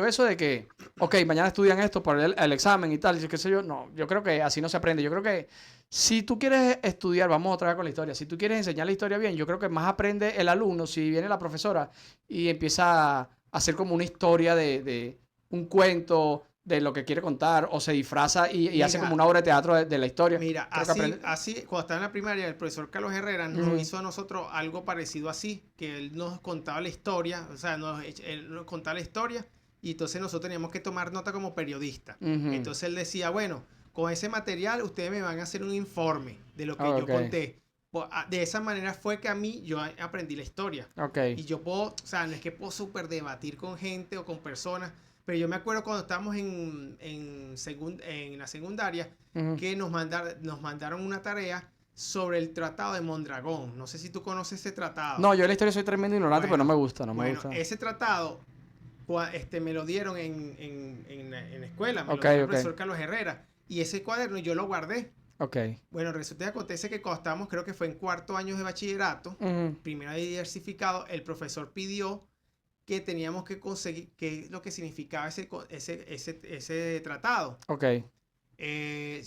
eso de que, ok, mañana estudian esto por el examen y tal, y qué sé yo, no, yo creo que así no se aprende. Yo creo que si tú quieres estudiar, vamos otra vez con la historia, si tú quieres enseñar la historia bien, yo creo que más aprende el alumno si viene la profesora y empieza a hacer como una historia de un cuento de lo que quiere contar, o se disfraza y hace como Mira, una obra de teatro de la historia. mira, Creo que aprende. cuando estaba en la primaria, el profesor Carlos Herrera nos Ujú, hizo a nosotros algo parecido así, que él nos contaba la historia, o sea, él nos contaba la historia y entonces nosotros teníamos que tomar nota como periodista. ujú. Entonces él decía, bueno, con ese material ustedes me van a hacer un informe de lo que Ah, yo ok, conté. De esa manera fue que a mí yo aprendí la historia. ok. Y yo puedo, o sea, no es que puedo súper debatir con gente o con personas, pero yo me acuerdo cuando estábamos en la secundaria Ujú. que nos mandaron una tarea sobre el Tratado de Mondragón. No sé si tú conoces ese tratado. No, yo de la historia soy tremendo ignorante, pero no Bueno, me gusta, no me bueno, gusta. ese tratado me lo dieron en la escuela, me lo Ok, dio el ok, profesor Carlos Herrera. Y ese cuaderno yo lo guardé. ok. Bueno, resulta que acontece que cuando estábamos, creo que fue en cuarto año de bachillerato, Ujú, primero de diversificado, el profesor pidió que teníamos que conseguir qué es lo que significaba ese tratado. ok,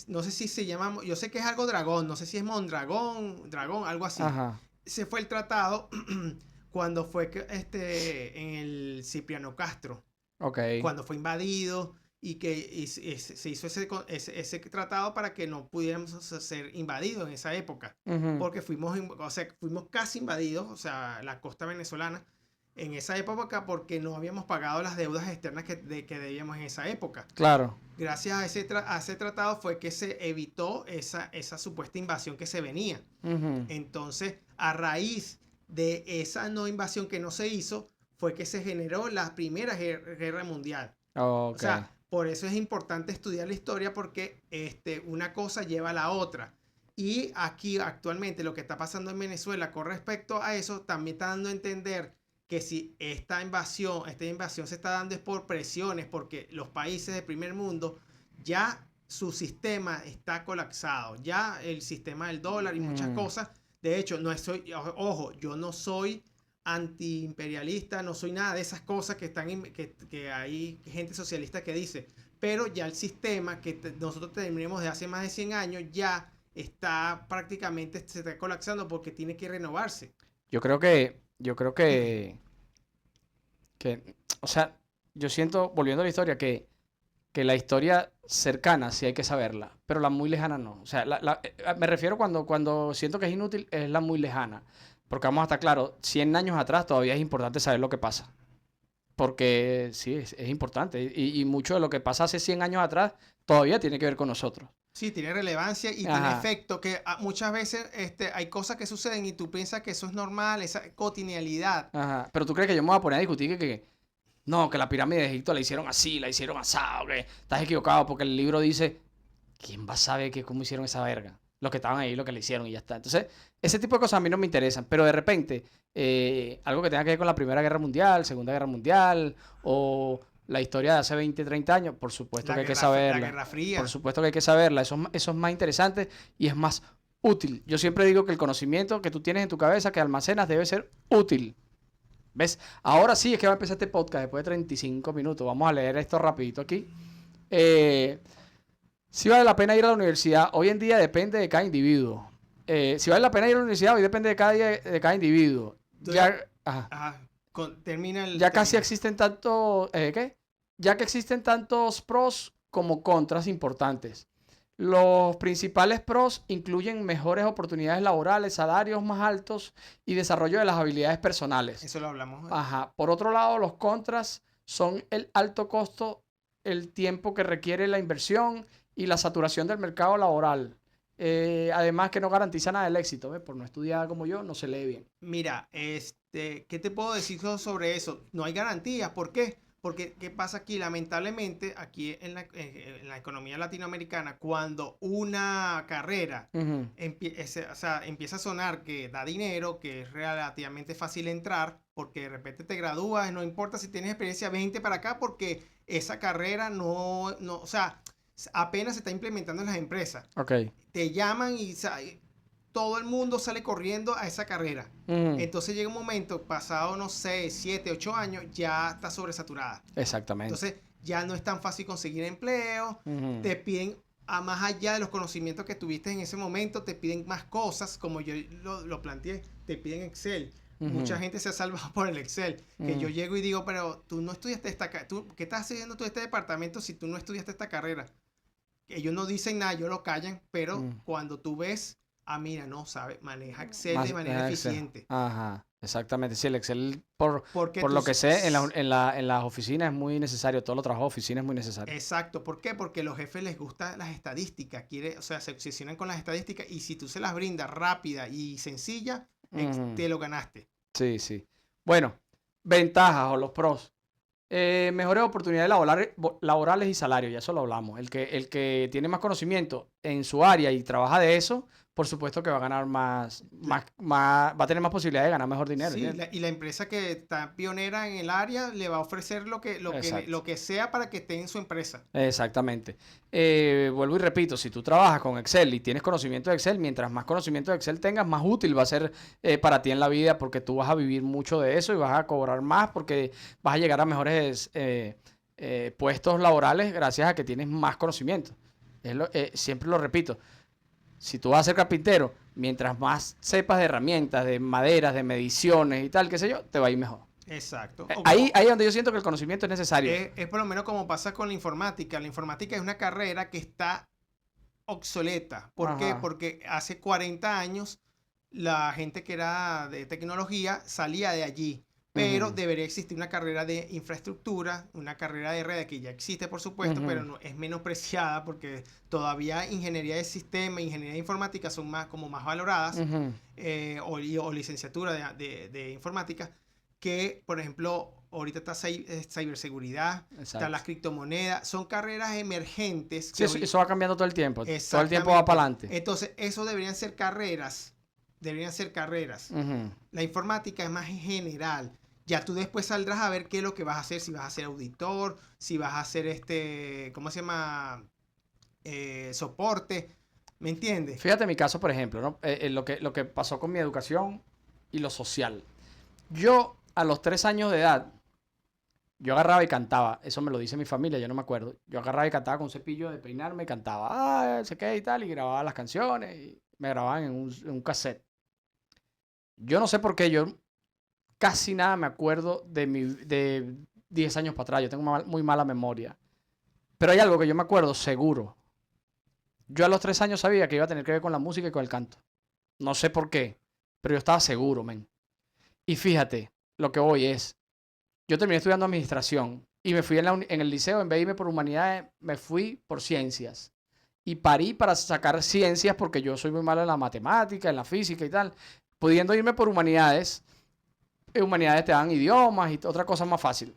No sé si se llama, yo sé que es algo dragón, no sé si es Mondragón, dragón, algo así. ajá, Ese fue el tratado cuando fue en el Cipriano Castro, ok. cuando fue invadido se hizo ese tratado para que no pudiéramos ser invadidos en esa época. Ujú, Porque o sea, fuimos casi invadidos, o sea, la costa venezolana, en esa época porque no habíamos pagado las deudas externas que debíamos en esa época. claro. Gracias a ese tratado fue que se evitó esa supuesta invasión que se venía. Ujú, Entonces, a raíz de esa no invasión que no se hizo, fue que se generó la Primera Guerra Mundial. O ok, sea, por eso es importante estudiar la historia porque una cosa lleva a la otra. Y aquí actualmente lo que está pasando en Venezuela con respecto a eso también está dando a entender que si esta invasión se está dando es por presiones, porque los países del primer mundo ya su sistema está colapsado, ya el sistema del dólar y muchas mm, cosas. De hecho, ojo, yo no soy antiimperialista, no soy nada de esas cosas que hay gente socialista que dice, pero ya el sistema que nosotros tenemos de hace más de 100 años ya está prácticamente, se está colapsando porque tiene que renovarse. Yo creo que, o sea, yo siento, volviendo a la historia, que la historia cercana sí hay que saberla, pero la muy lejana no. O sea, me refiero cuando siento que es inútil, es la muy lejana. Porque vamos a estar claros, 100 años atrás todavía es importante saber lo que pasa. Porque sí, es importante. Y mucho de lo que pasa hace 100 años atrás todavía tiene que ver con nosotros. Sí, tiene relevancia y tiene Ajá, efecto, que muchas veces hay cosas que suceden y tú piensas que eso es normal, esa cotidianidad. ajá. Pero tú crees que yo me voy a poner a discutir no, que la pirámide de Egipto la hicieron así, la hicieron asado, que estás equivocado porque el libro dice, ¿quién va a saber cómo hicieron esa verga? Los que estaban ahí, lo que le hicieron y ya está. Entonces, ese tipo de cosas a mí no me interesan, pero de repente, algo que tenga que ver con la Primera Guerra Mundial, Segunda Guerra Mundial, o la historia de hace 20, 30 años, por supuesto que hay que La saberla. Guerra Por Fría. supuesto que hay que saberla. Eso es más interesante y es más útil. Yo siempre digo que el conocimiento que tú tienes en tu cabeza, que almacenas, debe ser útil. ¿Ves? Ahora sí es que va a empezar este podcast después de 35 minutos. Vamos a leer esto rapidito aquí. Eh, si vale la pena ir a la universidad, hoy en día depende de cada individuo. Si vale la pena ir a la universidad, hoy depende de cada individuo. Tú Ya, ajá. Ajá, termina el Ya casi término. existen tanto, ¿qué? Ya que existen tantos pros como contras importantes. Los principales pros incluyen mejores oportunidades laborales, salarios más altos y desarrollo de las habilidades personales. Eso lo hablamos. Ajá. Por otro lado, los contras son el alto costo, el tiempo que requiere la inversión y la saturación del mercado laboral. Además que no garantiza nada el éxito, ¿ves? Por no estudiar como yo, no se lee bien. Mira, ¿qué te puedo decir sobre eso? No hay garantías. ¿Por qué? Porque, ¿qué pasa aquí? Lamentablemente, aquí en la economía latinoamericana, cuando una carrera Ujú. o sea, empieza a sonar que da dinero, que es relativamente fácil entrar, porque de repente te gradúas, no importa si tienes experiencia, 20 para acá, porque esa carrera o sea, apenas se está implementando en las empresas. Ok. Te llaman y todo el mundo sale corriendo a esa carrera. Ujú. Entonces llega un momento, pasado, no sé, 7, 8 años, ya está sobresaturada. Exactamente. Entonces ya no es tan fácil conseguir empleo, Ujú. te piden, a más allá de los conocimientos que tuviste en ese momento, te piden más cosas, como yo lo planteé, te piden Excel. Mucha Ujú. gente se ha salvado por el Excel, que yo Ujú. llego y digo, pero tú no estudiaste ¿qué estás haciendo tú este departamento si tú no estudiaste esta carrera? Ellos no dicen nada, ellos lo callan, pero Ujú. cuando tú ves, maneja Excel de Más manera Excel. eficiente. Ajá, exactamente. Sí, el Excel, Porque por tú, lo que sé, en las oficinas es muy necesario. Todo lo trabajo de oficina es muy necesario. exacto, ¿por qué? Porque a los jefes les gustan las estadísticas, o sea, se obsesionan con las estadísticas y si tú se las brindas rápida y sencilla, Ujú. te lo ganaste. Sí, sí. Bueno, ventajas o los pros. Mejores oportunidades laborales y salarios, ya eso lo hablamos. El que tiene más conocimiento en su área y trabaja de eso, por supuesto que va a ganar va a tener más posibilidades de ganar mejor dinero. Sí, ¿Entiendes? y la empresa que está pionera en el área le va a ofrecer Exacto. lo que sea para que esté en su empresa. Exactamente. Vuelvo y repito, si tú trabajas con Excel y tienes conocimiento de Excel, mientras más conocimiento de Excel tengas, más útil va a ser para ti en la vida porque tú vas a vivir mucho de eso y vas a cobrar más porque vas a llegar a mejores puestos laborales gracias a que tienes más conocimiento. Siempre lo repito, si tú vas a ser carpintero, mientras más sepas de herramientas, de maderas, de mediciones y tal, qué sé yo, te va a ir mejor. Exacto. Ahí es donde yo siento que el conocimiento es necesario. Es por lo menos como pasa con la informática. La informática es una carrera que está obsoleta. ¿Por qué? Ajá. Porque hace 40 años la gente que era de tecnología salía de allí. Pero Ujú. debería existir una carrera de infraestructura, una carrera de redes que ya existe, por supuesto, pero Ujú. no, es menospreciada porque todavía ingeniería de sistema, ingeniería informática son como más valoradas, Ujú. o licenciatura de informática, que, por ejemplo, ahorita está ciberseguridad, están las Exacto. criptomonedas, son carreras emergentes Sí, que eso va cambiando todo el tiempo. Todo el tiempo va exactamente. para adelante. Entonces, eso deberían ser carreras. Ujú. La informática es más en general. Ya tú después saldrás a ver qué es lo que vas a hacer, si vas a ser auditor, si vas a hacer ¿cómo se llama? Soporte, ¿me entiendes? Fíjate mi caso, por ejemplo, ¿no? Lo que pasó con mi educación y lo social. Yo, a los 3 años de edad, Yo agarraba y cantaba. Eso me lo dice mi familia, yo no me acuerdo. Yo agarraba y cantaba con un cepillo de peinarme y cantaba, no sé qué y tal, y grababa las canciones y me grababan en un cassette. Yo no sé por qué, yo casi nada me acuerdo de 10 años para atrás. Yo tengo muy mala memoria. Pero hay algo que yo me acuerdo seguro. Yo a los 3 años sabía que iba a tener que ver con la música y con el canto. No sé por qué, pero yo estaba seguro, men. Y fíjate, lo que voy es, yo terminé estudiando administración y me fui en el liceo, en vez de irme por humanidades, me fui por ciencias. Y parí para sacar ciencias porque yo soy muy malo en la matemática, en la física y tal. Pudiendo irme por humanidades, en humanidades te dan idiomas y otra cosa más fácil.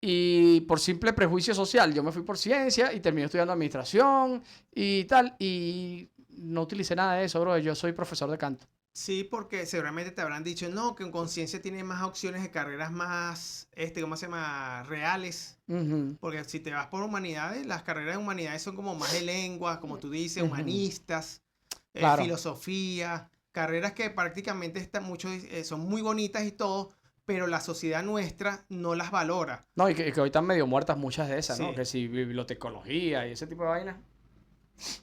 Y por simple prejuicio social, yo me fui por ciencia y terminé estudiando administración y tal. Y no utilicé nada de eso, bro. Yo soy profesor de canto. Sí, porque seguramente te habrán dicho, no, que en conciencia tiene más opciones de carreras más, ¿cómo se llama? Reales. Ujú, Porque si te vas por humanidades, las carreras de humanidades son como más de lenguas, como tú dices, ujú. humanistas, Claro. filosofía, carreras que prácticamente son muy bonitas y todo, pero la sociedad nuestra no las valora. No, y que hoy están medio muertas muchas de esas, ¿no? Sí. Que si bibliotecología y ese tipo de vainas,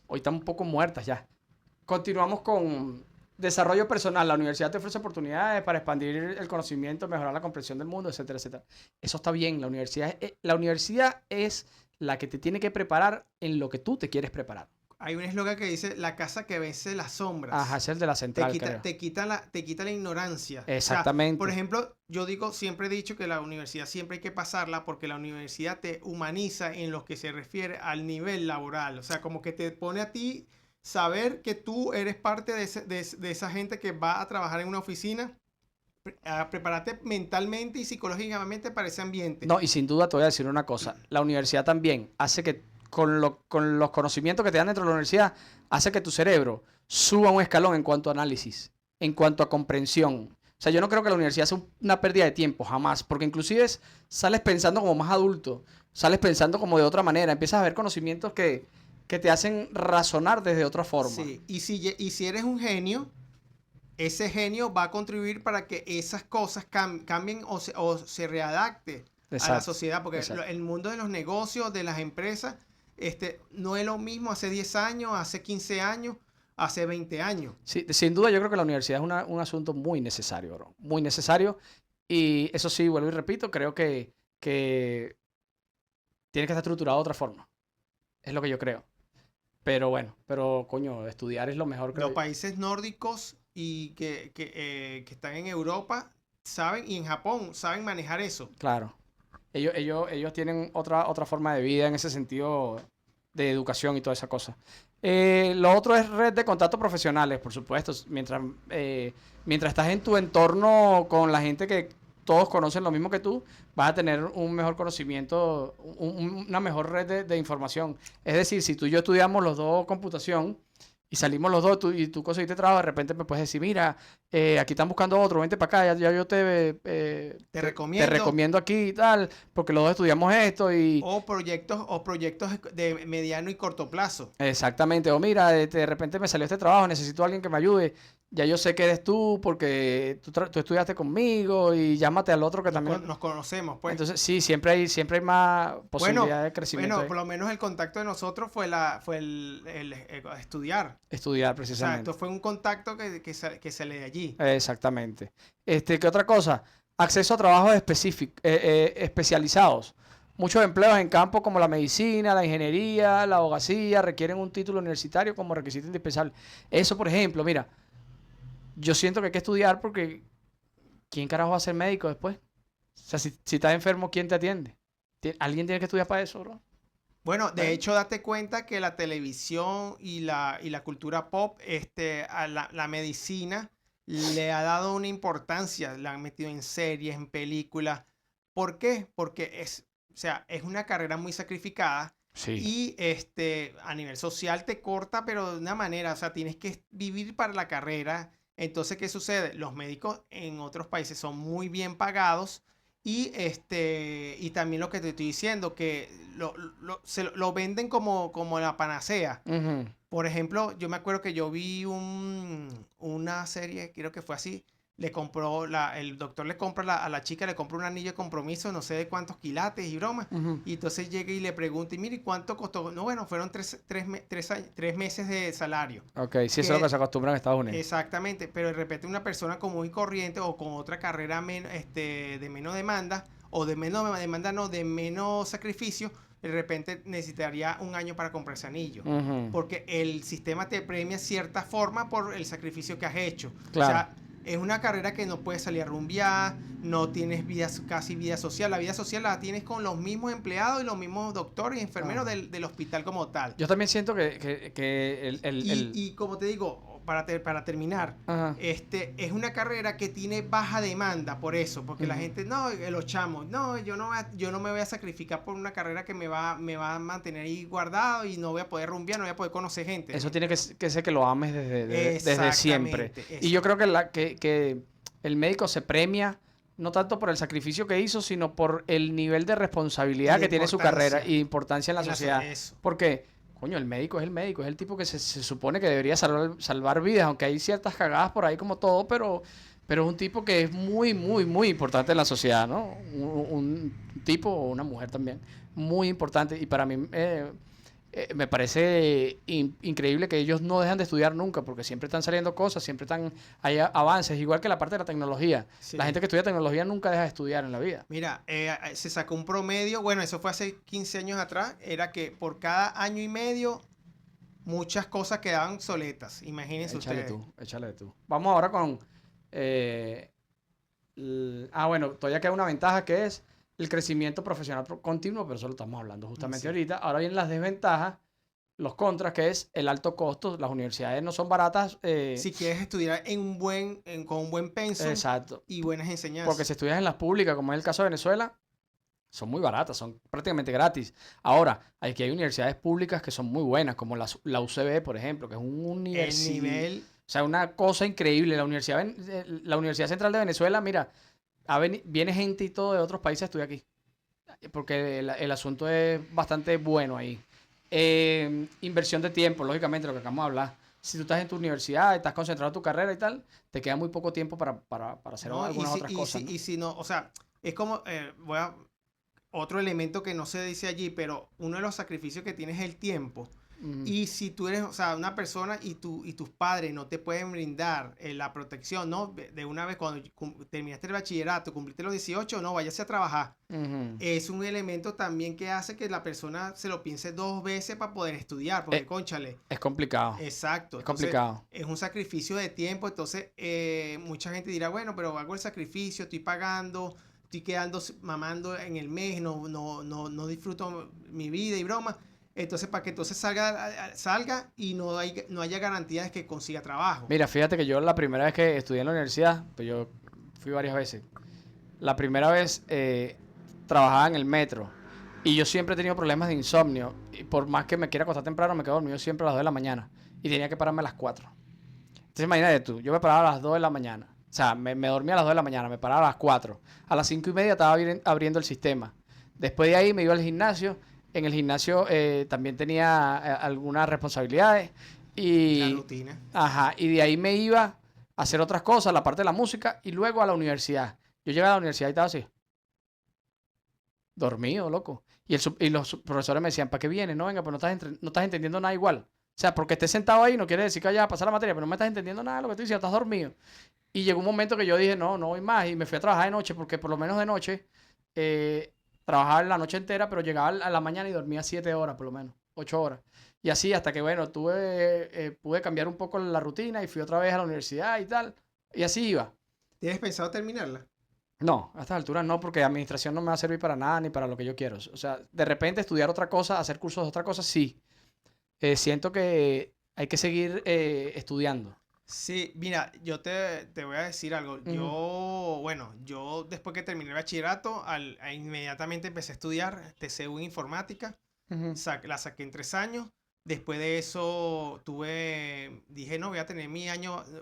hoy están un poco muertas ya. Continuamos con desarrollo personal. La universidad te ofrece oportunidades para expandir el conocimiento, mejorar la comprensión del mundo, etcétera, etcétera. Eso está bien. La universidad es la que te tiene que preparar en lo que tú te quieres preparar. Hay un eslogan que dice, la casa que vence las Ajá, sombras. es el de la central, creo. Te quita la ignorancia. O sea, por Exactamente. ejemplo, yo digo, siempre he dicho que la universidad siempre hay que pasarla porque la universidad te humaniza en lo que se refiere al nivel laboral. O sea, como que te pone a ti saber que tú eres parte de esa gente que va a trabajar en una oficina, a prepararte mentalmente y psicológicamente para ese ambiente. No, y sin duda te voy a decir una cosa. La universidad también hace que, con los conocimientos que te dan dentro de la universidad, hace que tu cerebro suba un escalón en cuanto a análisis, en cuanto a comprensión. O sea, yo no creo que la universidad sea una pérdida de tiempo, jamás, porque inclusive sales pensando como más adulto, sales pensando como de otra manera, empiezas a ver conocimientos que te hacen razonar desde otra forma. Sí, y si eres un genio, ese genio va a contribuir para que esas cosas cambien o se readapte a la Exacto, sociedad, porque exacto. el mundo de los negocios, de las empresas, no es lo mismo hace 10 años, hace 15 años, hace 20 años. Sí, sin duda yo creo que la universidad es un asunto muy necesario, bro. Muy necesario. Y eso sí, vuelvo y repito, creo que tiene que estar estructurado de otra forma. Es lo que yo creo. Pero bueno, pero coño, estudiar es lo mejor, creo Los yo. países nórdicos y que están en Europa saben, y en Japón saben manejar eso. Claro. Ellos tienen otra forma de vida en ese sentido de educación y toda esa cosa. Lo otro es red de contactos profesionales, por supuesto. Mientras estás en tu entorno con la gente que todos conocen lo mismo que tú, vas a tener un mejor conocimiento, una mejor red de información. Es decir, si tú y yo estudiamos los dos computación y salimos los dos y tú conseguiste trabajo, de repente me puedes decir, mira, aquí están buscando otro, vente para acá, ya yo Te te recomiendo. recomiendo aquí y tal, porque los dos estudiamos esto y O proyectos de mediano y corto plazo. exactamente, o mira, de repente me salió este trabajo, necesito a alguien que me ayude, ya yo sé que eres tú porque tú estudiaste conmigo y llámate al otro que también... Nos conocemos, pues. Entonces, sí, siempre hay más Bueno, posibilidad de crecimiento bueno, ahí. por lo menos el contacto de nosotros fue el estudiar. Estudiar O sea, esto precisamente. fue un contacto que sale de allí. Exactamente. ¿Qué otra cosa? Acceso a trabajos especializados. Muchos empleos en campos como la medicina, la ingeniería, la abogacía requieren un título universitario como requisito indispensable. Eso, por ejemplo, mira, yo siento que hay que estudiar porque ¿quién carajo va a ser médico después? O sea, si estás enfermo, ¿quién te atiende? Alguien tiene que estudiar para eso, bro. Bueno, de ¿Ves? hecho, date cuenta que la televisión y la cultura pop, a la medicina le ha dado una importancia, la han metido en series, en películas. ¿Por qué? Porque o sea, es una carrera muy sacrificada Sí, y a nivel social te corta, pero de una manera, o sea, tienes que vivir para la carrera. Entonces, ¿qué sucede? Los médicos en otros países son muy bien pagados y también lo que te estoy diciendo, que lo venden como la panacea. ujú, Por ejemplo, yo me acuerdo que yo vi una serie, creo que fue así, le compró, el doctor le compra a la chica, le compra un anillo de compromiso, no sé de cuántos quilates y bromas, Ujú. y entonces llega y le pregunta, y mire, ¿cuánto costó? No, bueno, fueron 3 meses de salario. Ok, sí, eso es lo que Que se acostumbra en Estados Unidos. exactamente, pero de repente una persona común y corriente o con otra carrera de menos demanda, o de menos demanda, no, de menos sacrificio, de repente necesitaría un año para comprar ese anillo. Ujú. Porque el sistema te premia cierta forma por el sacrificio que has hecho. O Claro. sea, es una carrera que no puedes salir a rumbear, no tienes casi vida social. La vida social la tienes con los mismos empleados y los mismos doctores y enfermeros Ajá. del hospital como tal. Yo también siento que Y como te digo, para terminar, Ajá. es una carrera que tiene baja demanda por eso, porque la Ujú. gente, no, los chamos, no, yo no me voy a sacrificar por una carrera que me va a mantener ahí guardado y no voy a poder rumbear, no voy a poder conocer gente. Eso tiene que ser que lo ames desde siempre. Exactamente. Y yo creo que el médico se premia no tanto por el sacrificio que hizo, sino por el nivel de Y responsabilidad la que tiene su carrera importancia y importancia en la en sociedad. eso. Porque, coño, el médico es el médico, es el tipo que se supone que debería salvar vidas, aunque hay ciertas cagadas por ahí como todo, pero es un tipo que es muy, muy, muy importante en la sociedad, ¿no? Un tipo o una mujer también, muy importante. Y para mí me parece increíble que ellos no dejan de estudiar nunca, porque siempre están saliendo cosas, siempre hay avances, igual que la parte de la tecnología. La Sí. gente que estudia tecnología nunca deja de estudiar en la vida. Mira, se sacó un promedio, bueno, eso fue hace 15 años atrás, era que por cada año y medio muchas cosas quedaban obsoletas, imagínense Échale ustedes. tú, échale tú. Vamos ahora con... bueno, todavía queda una ventaja que es el crecimiento profesional continuo, pero eso lo estamos hablando justamente Sí. ahorita. Ahora vienen las desventajas, los contras, que es el alto costo. Las universidades no son baratas. Si quieres estudiar con un buen pensum Exacto. y buenas Porque enseñanzas. si estudias en las públicas, como es el caso de Venezuela, son muy baratas, son prácticamente gratis. Ahora, aquí hay universidades públicas que son muy buenas, como la UCB, por ejemplo, que es un El universidad, nivel, o sea, una cosa increíble. La Universidad Central de Venezuela, mira, viene gente y todo de otros países a estudiar aquí, porque el asunto es bastante bueno ahí. Inversión de tiempo, lógicamente, lo que acabamos de hablar. Si tú estás en tu universidad, estás concentrado en tu carrera y tal, te queda muy poco tiempo para hacer ¿no? algunas otras cosas, ¿no? Y si no, o sea, es como, otro elemento que no se dice allí, pero uno de los sacrificios que tienes es el tiempo. Ujú. Y si tú eres, o sea, una persona y tus padres no te pueden brindar la protección, ¿no? De una vez cuando terminaste el bachillerato, cumpliste los 18, no, váyase a trabajar. Ujú. Es un elemento también que hace que la persona se lo piense 2 veces para poder estudiar, porque, Eh, cónchale, es complicado, exacto. es Entonces, complicado. es un sacrificio de tiempo. Entonces, mucha gente dirá, bueno, pero hago el sacrificio, estoy pagando, estoy quedando mamando en el mes, no disfruto mi vida y broma. Entonces, para que entonces salga y no haya garantía de que consiga trabajo. Mira, fíjate que yo la primera vez que estudié en la universidad, pues yo fui varias veces. La primera vez trabajaba en el metro y yo siempre he tenido problemas de insomnio. Y por más que me quiera acostar temprano, me quedo dormido siempre a las 2 de la mañana y tenía que pararme a las 4. Entonces imagínate tú, yo me paraba a las 2 de la mañana. O sea, me dormía a las 2 de la mañana, me paraba a las 4. A las 5:30 estaba abriendo el sistema. Después de ahí me iba al gimnasio. En el gimnasio también tenía algunas responsabilidades. La Y, rutina. ajá, y de ahí me iba a hacer otras cosas, la parte de la música, y luego a la universidad. Yo llegaba a la universidad y estaba así, dormido, loco. Y los profesores me decían, ¿para qué vienes? No, venga, pues no estás entendiendo nada igual. O sea, porque estés sentado ahí no quiere decir que vaya a pasar la materia, pero no me estás entendiendo nada de lo que estoy diciendo, estás dormido. Y llegó un momento que yo dije, no, no voy más. Y me fui a trabajar de noche, porque por lo menos de noche trabajaba la noche entera, pero llegaba a la mañana y dormía 7 horas, por lo menos, 8 horas. Y así hasta que, bueno, pude cambiar un poco la rutina y fui otra vez a la universidad y tal. Y así iba. ¿Tienes pensado terminarla? No, a estas alturas no, porque administración no me va a servir para nada ni para lo que yo quiero. O sea, de repente estudiar otra cosa, hacer cursos de otra cosa, sí. Siento que hay que seguir estudiando. Sí, mira, yo te voy a decir algo. Ujú, Yo después que terminé el bachillerato, inmediatamente empecé a estudiar TCU en informática. ujú. La saqué en 3 años. Después de eso dije, no, voy a tener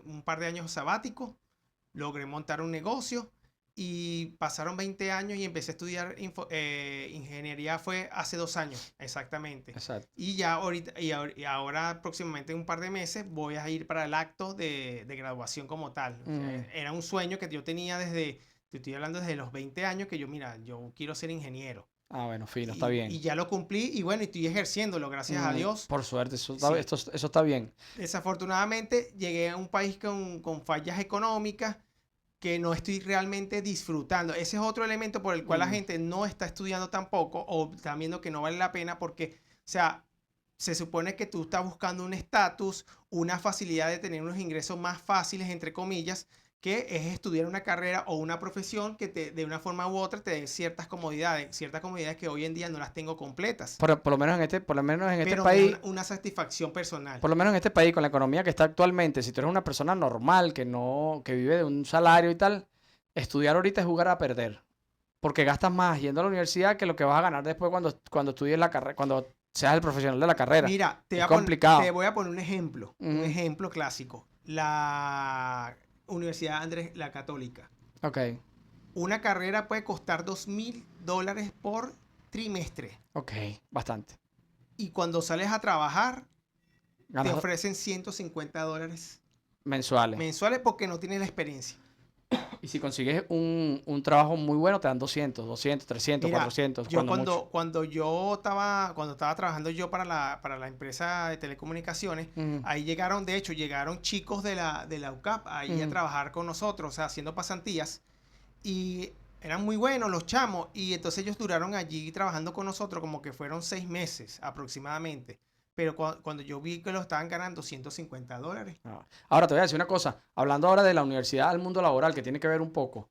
un par de años sabáticos. Logré montar un negocio y pasaron 20 años y empecé a estudiar ingeniería fue hace 2 años, exactamente. Exacto. Y ya ahorita, y ahora próximamente en un par de meses voy a ir para el acto de graduación como tal. O sea, era un sueño que yo tenía te estoy hablando desde los 20 años, que yo, mira, yo quiero ser ingeniero. Ah, bueno, fino, está Y bien. ya lo cumplí y bueno, estoy ejerciéndolo, gracias a Dios. Por suerte, eso está, Sí. eso está bien. Desafortunadamente llegué a un país con fallas económicas que no estoy realmente disfrutando. Ese es otro elemento por el cual la Mm. gente no está estudiando tampoco o está viendo que no vale la pena porque, o sea, se supone que tú estás buscando un estatus, una facilidad de tener unos ingresos más fáciles, entre comillas, que es estudiar una carrera o una profesión que te, de una forma u otra te dé ciertas comodidades que hoy en día no las tengo completas, Por lo menos por lo menos en este pero me da país, una satisfacción personal. por lo menos en este país, con la economía que está actualmente, si tú eres una persona normal, que vive de un salario y tal, estudiar ahorita es jugar a perder. Porque gastas más yendo a la universidad que lo que vas a ganar después cuando estudies la carrera, cuando seas el profesional de la carrera. Mira, Es complicado. te voy a poner un Ujú. ejemplo clásico. La Universidad Andrés, la Católica. Ok, Una carrera puede costar $2,000 por trimestre. ok, bastante. Y cuando sales a trabajar, te Ganas ofrecen $150 mensuales. mensuales porque no tienes la experiencia. Y si consigues un trabajo muy bueno, te dan 200, 300, Mira, 400, yo cuando mucho. cuando estaba trabajando yo para la empresa de telecomunicaciones, Ujú, ahí de hecho, llegaron chicos de la UCAP ahí a ujú. trabajar con nosotros, o sea, haciendo pasantías, y eran muy buenos los chamos, y entonces ellos duraron allí trabajando con nosotros como que fueron 6 meses aproximadamente, pero cuando yo vi que lo estaban ganando $150. Ah. Ahora te voy a decir una cosa. Hablando ahora de la universidad al mundo laboral, que tiene que ver un poco.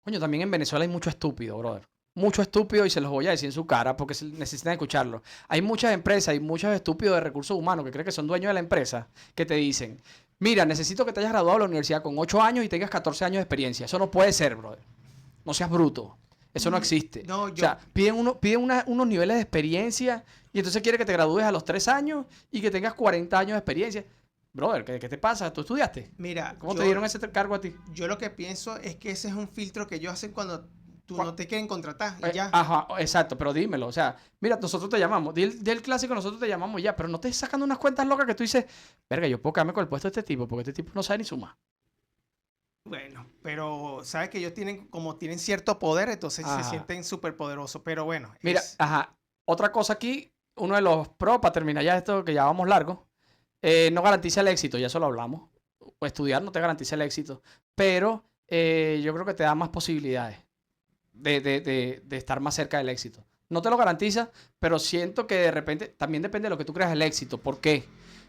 Coño, también en Venezuela hay mucho estúpido, brother. Mucho estúpido y se los voy a decir en su cara porque necesitan escucharlo. Hay muchas empresas y muchos estúpidos de recursos humanos que creen que son dueños de la empresa que te dicen, mira, necesito que te hayas graduado de la universidad con 8 años y tengas 14 años de experiencia. Eso no puede ser, brother. No seas bruto. Eso no existe. No, O sea, unos niveles de experiencia y entonces quiere que te gradúes a los 3 años y que tengas 40 años de experiencia. Brother, ¿qué te pasa? ¿Tú estudiaste? mira, ¿Cómo te dieron ese cargo a ti? yo lo que pienso es que ese es un filtro que ellos hacen cuando tú no te quieren contratar y ya. Ajá, exacto, pero dímelo. O sea, mira, nosotros te llamamos. Di el clásico, nosotros te llamamos ya, pero no te estés sacando unas cuentas locas que tú dices, verga, yo puedo quedarme con el puesto de este tipo porque este tipo no sabe ni sumar. Bueno, pero sabes que ellos tienen cierto poder, entonces se Ajá. sienten súper poderosos. Pero bueno, Mira, ajá, otra cosa aquí, uno de los pros, para terminar ya esto que ya vamos largo, no garantiza el éxito, ya eso lo hablamos. O estudiar no te garantiza el éxito, pero yo creo que te da más posibilidades de estar más cerca del éxito. No te lo garantiza, pero siento que de repente también depende de lo que tú creas el éxito. ¿Por qué?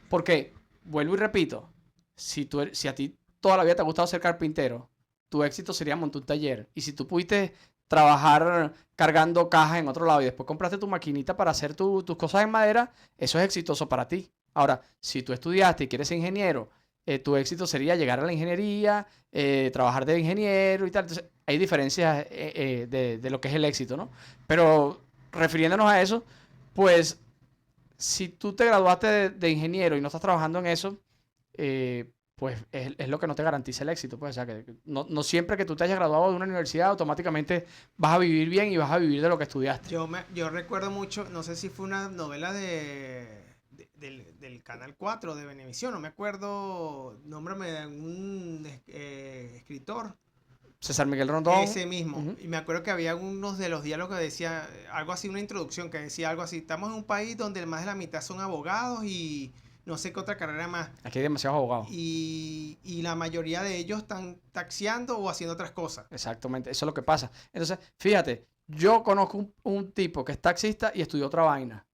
Porque, vuelvo y repito, si a ti toda la vida te ha gustado ser carpintero, tu éxito sería montar un taller. Y si tú pudiste trabajar cargando cajas en otro lado y después compraste tu maquinita para hacer tus cosas en madera, eso es exitoso para ti. Ahora, si tú estudiaste y quieres ser ingeniero, tu éxito sería llegar a la ingeniería, trabajar de ingeniero y tal. Entonces, hay diferencias de lo que es el éxito, ¿no? Pero refiriéndonos a eso, pues si tú te graduaste de ingeniero y no estás trabajando en eso, pues es lo que no te garantiza el éxito. Pues, o sea, que no siempre que tú te hayas graduado de una universidad, automáticamente vas a vivir bien y vas a vivir de lo que estudiaste. yo recuerdo mucho, no sé si fue una novela del Canal 4 de Venevisión, no me acuerdo, nómbrame de un escritor. César Miguel Rondón. Ese mismo. Ujú. Y me acuerdo que había unos de los diálogos que decía algo así, una introducción que decía algo así. Estamos en un país donde más de la mitad son abogados y no sé qué otra carrera más. Aquí hay demasiados abogados. Y la mayoría de ellos están taxiando o haciendo otras cosas. Exactamente, eso es lo que pasa. Entonces, fíjate, yo conozco un tipo que es taxista y estudió otra vaina.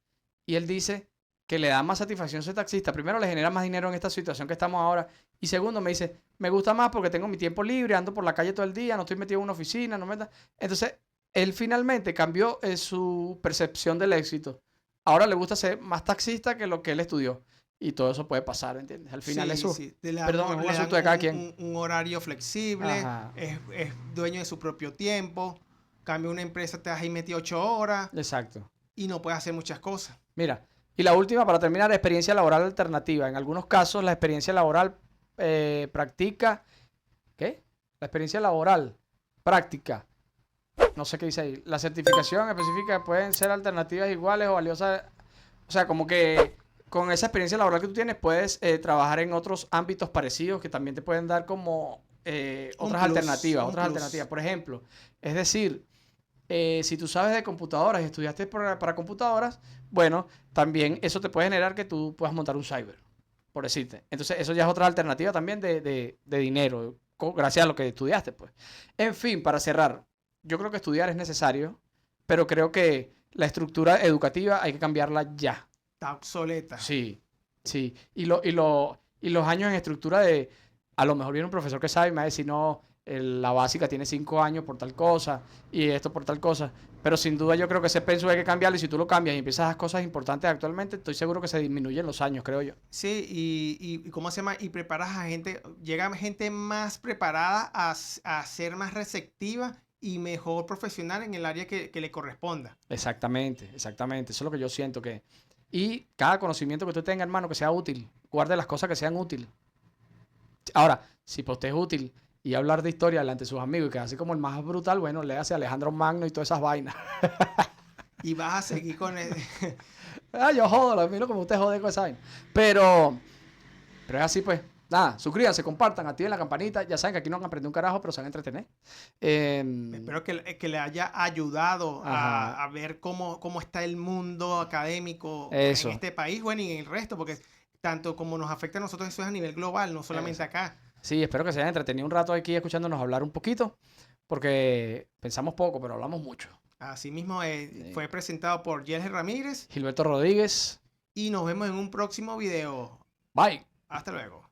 Y él dice que le da más satisfacción ser taxista. Primero, le genera más dinero en esta situación que estamos ahora. Y segundo, me dice, me gusta más porque tengo mi tiempo libre, ando por la calle todo el día, no estoy metido en una oficina, no me da... Entonces, él finalmente cambió su percepción del éxito. Ahora le gusta ser más taxista que lo que él estudió. Y todo eso puede pasar, ¿entiendes? Al final Sí, eso, sí. perdón, es un Le dan asunto de cada quien. un horario flexible, Ajá, es dueño de su propio tiempo. Cambia una empresa, te has ahí metido 8 horas exacto. y no puedes hacer muchas cosas. Mira, y la última para terminar, experiencia laboral alternativa. En algunos casos la experiencia laboral practica, ¿qué? La experiencia laboral práctica. No sé qué dice ahí. La certificación específica pueden ser alternativas iguales o valiosas. O sea, como que con esa experiencia laboral que tú tienes, puedes trabajar en otros ámbitos parecidos que también te pueden dar como otras alternativas, Un otras plus. alternativas. Por ejemplo, es decir, si tú sabes de computadoras y estudiaste para computadoras, bueno, también eso te puede generar que tú puedas montar un cyber, por decirte. Entonces, eso ya es otra alternativa también de dinero, gracias a lo que estudiaste, pues. En fin, para cerrar, yo creo que estudiar es necesario, pero creo que la estructura educativa hay que cambiarla ya. Está obsoleta. Sí, sí. Y los años en estructura de, a lo mejor viene un profesor que sabe y me va a decir, no, la básica tiene 5 años por tal cosa y esto por tal cosa. Pero sin duda yo creo que ese pensum hay que cambiarlo y si tú lo cambias y empiezas a hacer cosas importantes actualmente, estoy seguro que se disminuyen los años, creo yo. Sí, y ¿cómo se llama? Y preparas a gente, llega gente más preparada a ser más receptiva y mejor profesional en el área que le corresponda. Exactamente, exactamente. Eso es lo que yo siento que... Y cada conocimiento que tú tengas, hermano, que sea útil. Guarde las cosas que sean útiles. Ahora, si para usted es útil y hablar de historia delante de sus amigos y que así como el más brutal, bueno, léase a Alejandro Magno y todas esas vainas. Y vas a seguir con el... Ah, yo jodo, lo miro como usted jode con esa vaina. Pero es así, pues. Nada, suscríbanse, compartan, activen la campanita. Ya saben que aquí no han aprendido un carajo, pero se van a entretener. Espero que le haya ayudado Ajá, a ver cómo está el mundo académico en eso, este país, bueno, y en el resto, porque tanto como nos afecta a nosotros, eso es a nivel global, no solamente eso. acá. Sí, espero que se hayan entretenido un rato aquí escuchándonos hablar un poquito, porque pensamos poco, pero hablamos mucho. Asimismo, Sí. fue presentado por Yelge Ramírez Gilberto Rodríguez, y nos vemos en un próximo video. bye. Hasta luego.